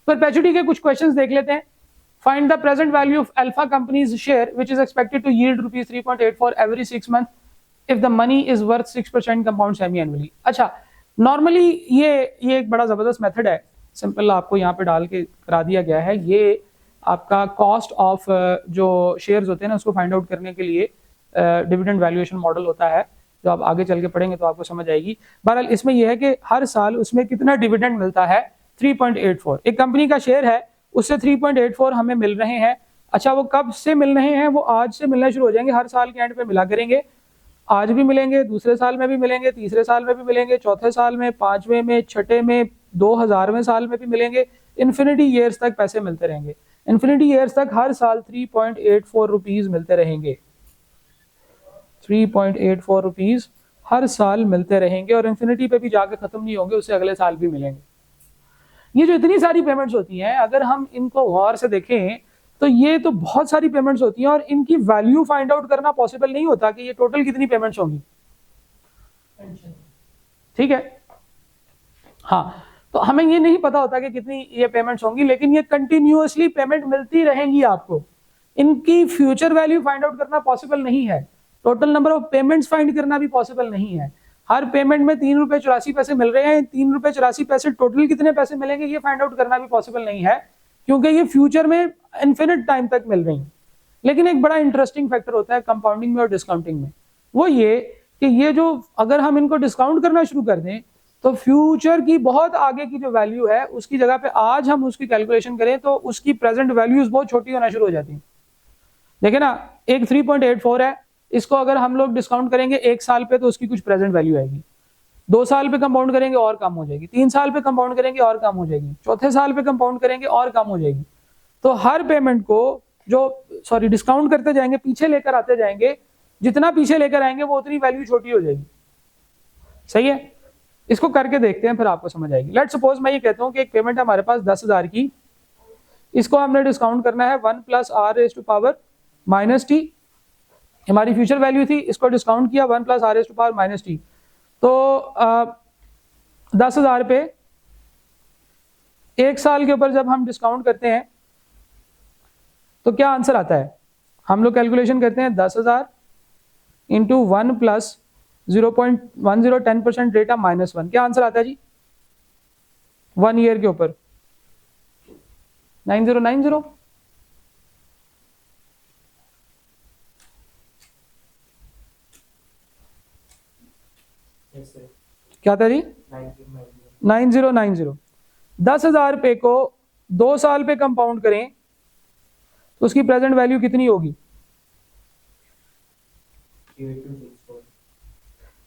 परपेचुइटी के कुछ क्वेश्चंस देख लेते हैं। Find the present value of alpha companies share which is expected to yield ₹3.84 every 6 month if the money is worth 6% compound semi annually. अच्छा, नॉर्मली ये एक बड़ा ज़बरदस्त मेथड है, सिंपल आपको यहाँ पे डाल के करा दिया गया है। ये आपका कॉस्ट ऑफ जो शेयर्स होते हैं ना उसको फाइंड आउट करने के लिए डिविडेंड वैल्यूएशन मॉडल होता है, जो आप आगे चल के पढ़ेंगे तो आपको समझ आएगी। बहरहाल इसमें यह है कि हर साल उसमें कितना डिविडेंड मिलता है, 3.84। एक कंपनी का शेयर है, उससे 3.84 हमें मिल रहे हैं। अच्छा, वो कब से मिल रहे हैं? वो आज से मिलना शुरू हो जाएंगे, हर साल के एंड पे मिला करेंगे। आज भी मिलेंगे, दूसरे साल में भी मिलेंगे, तीसरे साल में भी मिलेंगे, चौथे साल में, पांचवें में, छठे में, 2000वें साल में भी मिलेंगे। इन्फिनिटी ईयर्स तक पैसे मिलते रहेंगे। इन्फिनिटी ईयर्स तक हर साल 3.84 रुपीज मिलते रहेंगे। 3.84 रुपीज हर साल मिलते रहेंगे और इन्फिनिटी पे भी जाके खत्म नहीं होंगे, उससे अगले साल भी मिलेंगे। ये जो इतनी सारी पेमेंट्स होती हैं, अगर हम इनको गौर से देखें तो ये तो बहुत सारी पेमेंट्स होती हैं और इनकी वैल्यू फाइंड आउट करना पॉसिबल नहीं होता कि ये टोटल कितनी पेमेंट्स होंगी। ठीक है, हाँ, तो हमें ये नहीं पता होता कि कितनी ये पेमेंट्स होंगी, लेकिन ये कंटिन्यूअसली पेमेंट मिलती रहेंगी आपको। इनकी फ्यूचर वैल्यू फाइंड आउट करना पॉसिबल नहीं है, total number of payments find करना भी पॉसिबल नहीं है। हर पेमेंट में 3 रुपए 84 पैसे मिल रहे हैं, 3 रुपए 84 पैसे टोटल कितने पैसे मिलेंगे ये फाइंड आउट करना भी पॉसिबल नहीं है, क्योंकि ये फ्यूचर में इन्फिनिट टाइम तक मिल रही हैं। लेकिन एक बड़ा इंटरेस्टिंग फैक्टर होता है कंपाउंडिंग में और डिस्काउंटिंग में, वो ये कि ये जो अगर हम इनको डिस्काउंट करना शुरू कर दें तो फ्यूचर की बहुत आगे की जो वैल्यू है उसकी जगह पे आज हम उसकी कैलकुलेशन करें तो उसकी प्रेजेंट वैल्यूज बहुत छोटी होना शुरू हो जाती हैं। देखिए ना, एक 3.84 है, इसको अगर हम लोग डिस्काउंट करेंगे 1 साल पे तो उसकी कुछ प्रेजेंट वैल्यू आएगी, 2 साल पे कंपाउंड करेंगे और कम हो जाएगी, 3 साल पे कंपाउंड करेंगे और कम हो जाएगी, चौथे साल पे कंपाउंड करेंगे और कम हो जाएगी। तो हर पेमेंट को जो डिस्काउंट करते जाएंगे, पीछे लेकर आते जाएंगे, जितना पीछे लेकर आएंगे वो उतनी वैल्यू छोटी हो जाएगी। सही है, इसको करके देखते हैं फिर आपको समझ आएगी। लेट्स सपोज मैं ये कहता हूँ कि एक पेमेंट है हमारे पास 10,000 की, इसको हमने डिस्काउंट करना है 1 + r⁻⁻t, हमारी फ्यूचर वैल्यू थी, इसको डिस्काउंट किया 1 + r⁻⁻t। तो 10,000 पे 1 साल के ऊपर जब हम डिस्काउंट करते हैं तो क्या आंसर आता है? हम लोग कैलकुलेशन करते हैं 10,000 इंटू 1 + 0.10% रेट -1, क्या आंसर आता है जी? 1 ईयर के ऊपर 9090। क्या था जी? 9090। 10,000 रुपए को 2 साल पे कंपाउंड करें तो उसकी प्रेजेंट वैल्यू कितनी होगी?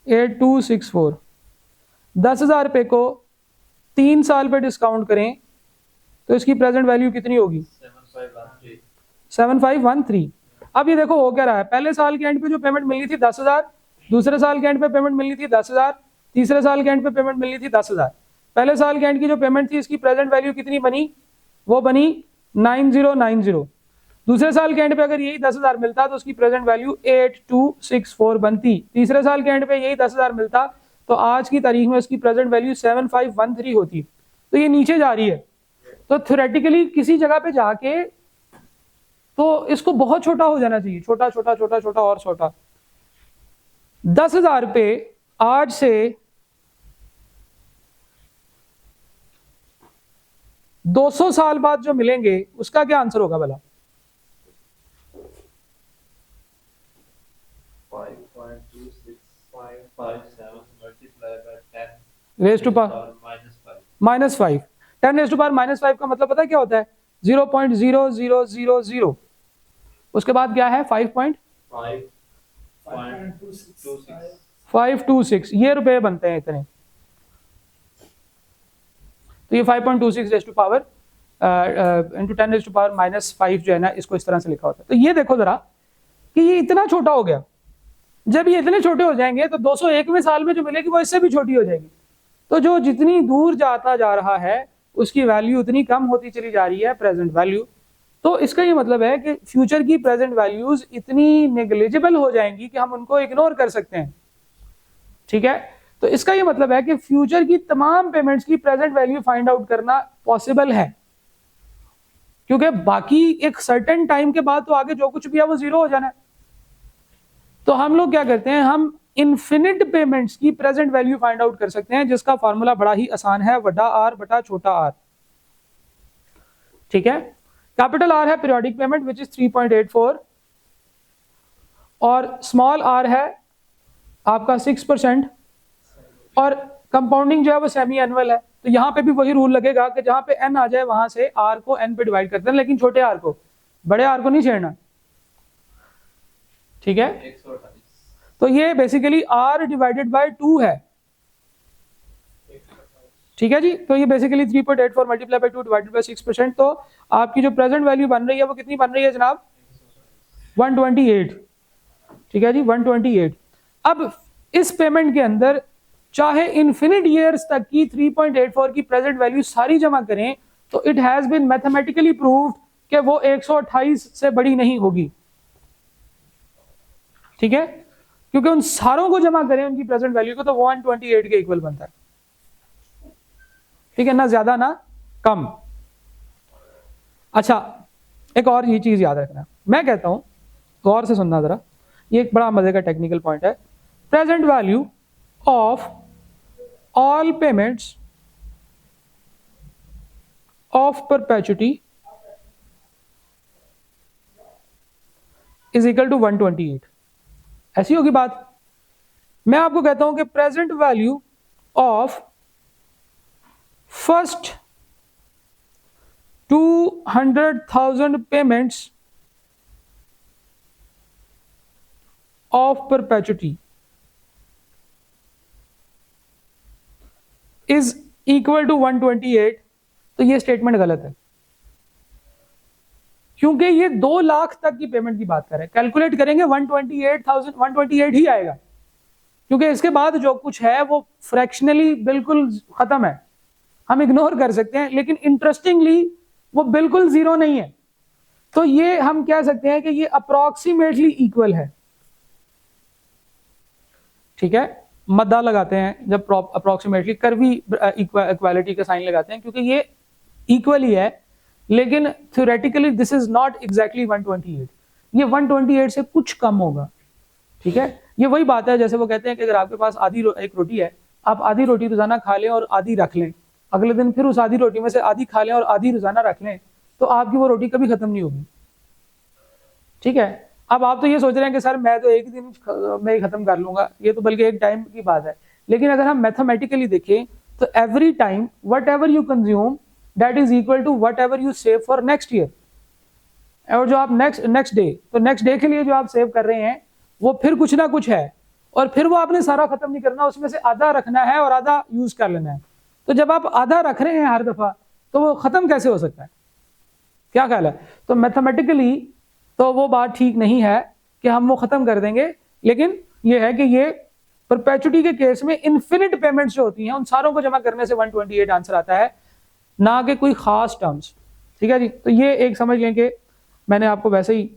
8264। 10,000 रुपए को 3 साल पे डिस्काउंट करें तो इसकी प्रेजेंट वैल्यू कितनी होगी? 7513। अब ये देखो हो क्या रहा है, पहले साल के एंड पे जो पेमेंट मिलनी थी 10,000, दूसरे साल के एंड पे पेमेंट मिलनी थी 10,000, तीसरे साल के एंड पे पेमेंट मिलनी थी 10,000। पहले साल के एंड की जो पेमेंट थी इसकी प्रेजेंट वैल्यू कितनी बनी? वो बनी 9090। दूसरे साल के एंड पे अगर यही 10,000 मिलता तो उसकी प्रेजेंट वैल्यू 8264 बनती। तीसरे साल के एंड पे यही 10,000 मिलता तो आज की तारीख में उसकी प्रेजेंट वैल्यू 7513 होती। तो ये नीचे जा रही है, तो थ्योरेटिकली किसी जगह पे जाके तो इसको बहुत छोटा हो जाना चाहिए, छोटा छोटा छोटा छोटा और छोटा। 10,000 पे आज से 200 साल बाद जो मिलेंगे उसका क्या आंसर होगा भला? 5.2657 multiplied by 10 raise to power -5। 10 raise to power -5 का मतलब पता है क्या होता है? 0.0000। उसके बाद क्या है? 5.26 ये रुपए बनते हैं इतने। तो ये 5.26 raise to power into 10 raise to power -5 जो है ना, इसको इस तरह से लिखा होता है। तो ये देखो जरा कि ये इतना छोटा हो गया। जब ये इतने छोटे हो जाएंगे तो 201वें साल में जो मिलेगी वो इससे भी छोटी हो जाएगी। तो जो जितनी दूर जाता जा रहा है उसकी वैल्यू उतनी कम होती चली जा रही है, प्रेजेंट वैल्यू। तो इसका ये मतलब है कि फ्यूचर की प्रेजेंट वैल्यूज इतनी नेग्लिजिबल हो जाएंगी कि हम उनको इग्नोर कर सकते हैं। ठीक है, तो इसका ये मतलब है कि फ्यूचर की तमाम पेमेंट्स की प्रेजेंट वैल्यू फाइंड आउट करना पॉसिबल है, क्योंकि बाकी एक सर्टेन टाइम के बाद तो आगे जो कुछ भी है वो जीरो हो जाना है। तो हम लोग क्या करते हैं, हम इन्फिनिट पेमेंट्स की प्रेजेंट वैल्यू फाइंड आउट कर सकते हैं, जिसका फॉर्मूला बड़ा ही आसान है, बड़ा आर बटा छोटा आर। ठीक है, कैपिटल आर है पीरियोडिक पेमेंट विच इज 3.84 और स्मॉल आर है आपका 6% और कंपाउंडिंग जो है वो सेमी एनुअल है। तो यहां पे भी वही रूल लगेगा कि जहां पे एन आ जाए वहां से आर को एन पे डिवाइड करते हैं, लेकिन छोटे आर को, बड़े आर को नहीं छेड़ना। ठीक है, 128। तो ये बेसिकली आर डिवाइडेड बाय 2 है। ठीक है जी, तो ये basically 3.84 multiply by 2 divided by 6%। तो आपकी जो प्रेजेंट वैल्यू बन रही है वो कितनी बन रही है जनाब? 128। ठीक है जी, 128। अब इस पेमेंट के अंदर चाहे इन्फिनिट ईयर्स तक की 3.84 की प्रेजेंट वैल्यू सारी जमा करें तो it has been mathematically proved कि वो 128 से बड़ी नहीं होगी। ठीक है, क्योंकि उन सारों को जमा करें उनकी प्रेजेंट वैल्यू को तो 128 के इक्वल बनता है। ठीक है, ना ज्यादा ना कम। अच्छा, एक और ये चीज याद रखना, मैं कहता हूं गौर से सुनना जरा, ये एक बड़ा मजे का टेक्निकल पॉइंट है। Present value of all payments of perpetuity is equal to 128। ऐसी होगी बात। मैं आपको कहता हूं कि present value of first 200,000 payments of perpetuity is equal to 128। तो ये स्टेटमेंट गलत है, क्योंकि ये 2 लाख तक की पेमेंट की बात करें, कैलकुलेट करेंगे 128 ही आएगा, क्योंकि इसके बाद जो कुछ है वो फ्रैक्शनली बिल्कुल खत्म है, हम इग्नोर कर सकते हैं, लेकिन इंटरेस्टिंगली वो बिल्कुल जीरो नहीं है। तो ये हम कह सकते हैं कि ये अप्रोक्सीमेटली इक्वल है। ठीक है, मद्दा लगाते हैं जब अप्रोक्सीमेटली, कर्वी इक्वालिटी का साइन लगाते हैं, क्योंकि ये इक्वल ही है, लेकिन theoretically this is not exactly 128, ये 128 से कुछ कम होगा। ठीक है, ये वही बात है जैसे वो कहते हैं कि अगर आपके पास एक रोटी है, आप आधी रोटी रोजाना खा लें और आधी रख लें, अगले दिन फिर उस आधी रोटी में से आधी खा लें और आधी रोजाना रख लें, तो आपकी वो रोटी कभी खत्म नहीं होगी। ठीक है, अब आप तो ये सोच रहे हैं कि सर मैं तो एक दिन में ही खत्म कर लूंगा, ये तो बल्कि एक टाइम की बात है, लेकिन अगर हम मैथमेटिकली देखें तो every time whatever you consume that is equal to whatever you save for next year. और जो आप नेक्स्ट डे, तो नेक्स्ट डे के लिए जो आप सेव कर रहे हैं वो फिर कुछ ना कुछ है, और फिर वो आपने सारा खत्म नहीं करना, उसमें से आधा रखना है और आधा यूज कर लेना है। तो जब आप आधा रख रहे हैं हर दफा, तो वो खत्म कैसे हो सकता है? क्या ख्याल है? तो मैथमेटिकली तो वो बात ठीक नहीं है कि हम वो खत्म कर देंगे, लेकिन ये है कि ये परपेचुटी के केस में इन्फिनिट पेमेंट्स जो होती हैं उन सारों को जमा करने से 128 आंसर आता है, ना कि कोई खास टर्म्स। ठीक है जी, तो ये एक समझ लें कि मैंने आपको वैसे ही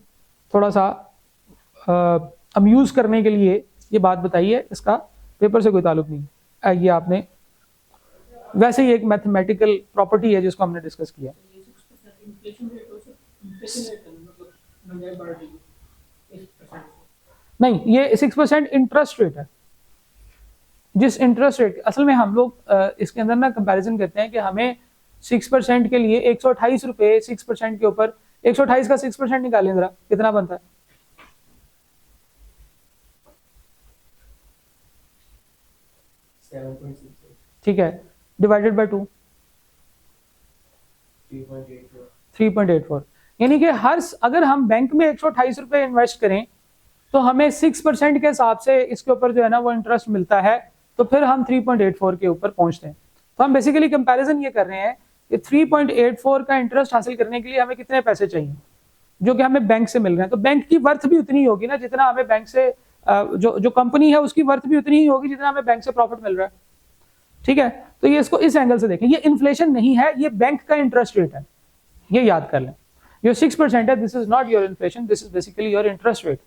थोड़ा सा अम्यूज करने के लिए ये बात बताई है, इसका पेपर से कोई ताल्लुक नहीं। ये आपने वैसे ही एक मैथमेटिकल प्रॉपर्टी है जिसको हमने डिस्कस किया। नहीं, ये 6% इंटरेस्ट रेट है। जिस इंटरेस्ट रेट, असल में हम लोग इसके अंदर ना कंपैरिजन करते हैं कि हमें 6% के लिए 128 रुपए 6% के ऊपर, 128 का 6% निकालें जरा, कितना बनता है? 7.6। ठीक है, डिवाइडेड बाय 2 3.84, यानी कि अगर हम बैंक में 128 रुपए इन्वेस्ट करें तो हमें 6% के हिसाब से इसके ऊपर जो है ना वो इंटरेस्ट मिलता है, तो फिर हम 3.84 के ऊपर पहुंचते हैं। तो हम बेसिकली कंपैरिजन ये कर रहे हैं कि 3.84 का इंटरेस्ट हासिल करने के लिए हमें कितने पैसे चाहिए जो कि हमें बैंक से मिल रहे हैं। तो बैंक की वर्थ भी उतनी होगी ना जितना हमें बैंक से, जो कंपनी है उसकी वर्थ भी उतनी ही होगी जितना हमें बैंक से प्रॉफिट मिल रहा है। ठीक है, तो ये इसको इस एंगल से देखें, ये इन्फ्लेशन नहीं है, ये बैंक का इंटरेस्ट रेट है, ये याद कर लें। ये 6% है, this is not your inflation, this is basically your interest rate.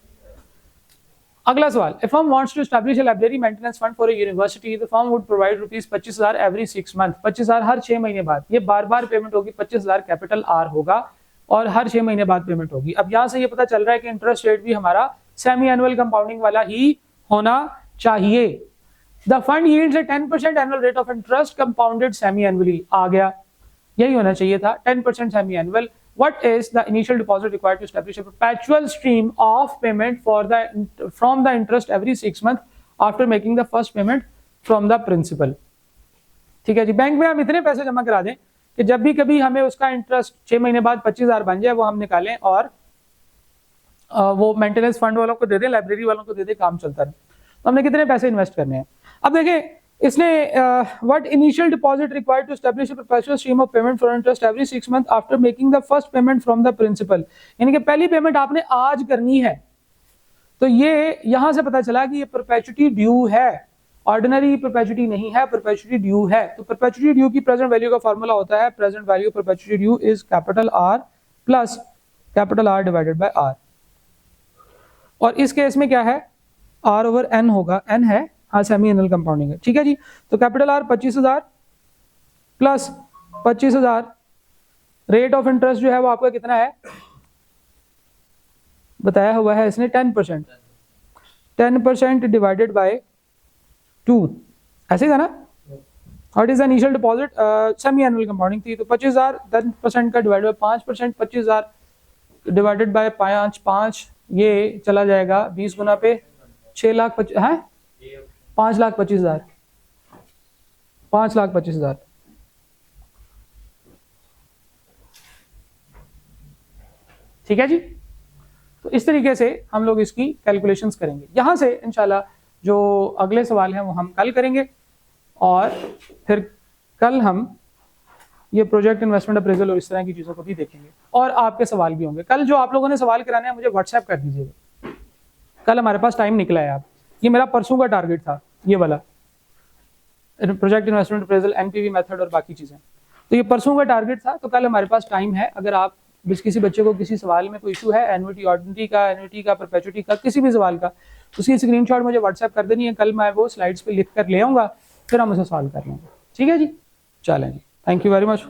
अगला सवाल, a firm wants to establish a library maintenance fund for a university, the firm would provide rupees 25,000 every 6 month, 25,000 हर 6 महीने बाद, ये बार बार पेमेंट होगी, 25,000 capital R होगा और हर 6 महीने बाद पेमेंट होगी। अब यहाँ से ये पता चल रहा है कि इंटरेस्ट रेट भी हमारा सेमी एनुअल कंपाउंडिंग वाला ही होना चाहिए। The fund yields a 10% annual rate of interest compounded semi annually, आ गया, यही होना चाहिए था, 10% semi annual. What is the initial deposit required to establish a perpetual stream of payment from the interest every 6 months after making the first payment from the principal? ठीक है जी, bank में हम इतने पैसे जमा करा दें कि जब भी कभी हमें उसका इंटरेस्ट 6 महीने बाद 25,000 बन जाए, वो हम निकालें और वो मेंटेनेंस फंड वालों को दे दें, लाइब्रेरी वालों को दे दें, काम चलता रहे। तो हमने कितने पैसे इन्वेस्ट करने हैं? अब देखें इसने what initial deposit required to establish a perpetual stream of payment for interest every 6 month after making the first payment from the principal, यानी कि पहली पेमेंट आपने आज करनी है। तो ये यहां से पता चला कि ये परपेचुटी ड्यू है, ऑर्डिनरी परपेचुटी नहीं है, परपेचुटी ड्यू है। तो परपेचुटी ड्यू की प्रेजेंट वैल्यू का फॉर्मूला होता है present value perpetuity due is capital R plus capital R divided by R। और इस केस में क्या है, R ओवर N होगा, N है, हाँ सेमी एनुअल कंपाउंडिंग है, ठीक है जी। तो capital R 25,000 plus 25,000, rate of interest जो है वो आपका कितना है बताया हुआ है इसने 10%, 10% डिवाइडेड बाय 2, ऐसे था ना। What is the initial deposit, semi annual compounding थी, तो 25,000 10% का डिवाइड बाय 5%, 25,000 डिवाइडेड बाय 5, ये चला जाएगा 20 गुना पे 6 लाख है 5,25,000, 5,25,000। ठीक है जी। तो इस तरीके से हम लोग इसकी कैलकुलेशंस करेंगे। यहां से इंशाल्लाह जो अगले सवाल हैं वो हम कल करेंगे, और फिर कल हम ये प्रोजेक्ट इन्वेस्टमेंट अप्रेजल और इस तरह की चीज़ों को भी देखेंगे, और आपके सवाल भी होंगे। कल जो आप लोगों ने सवाल कराने हैं मुझे व्हाट्सएप कर दीजिएगा, कल हमारे पास टाइम निकला है। आप ये मेरा परसों का टारगेट था, ये वाला project investment appraisal, NPV method और बाकी चीज़ें, तो ये परसों का टारगेट था। तो कल हमारे पास टाइम है। अगर आप किसी बच्चे को किसी सवाल में कोई इशू है, एन्युटी ऑर्डिनरी का, एन्युटी का, परपेचुटी का, किसी भी सवाल का, उसकी स्क्रीनशॉट मुझे व्हाट्सएप कर देनी है। कल मैं वो स्लाइड्स पे लिख कर ले आऊँगा, फिर हम उसे सॉल्व कर लेंगे। ठीक है जी, चलें जी, थैंक यू वेरी मच।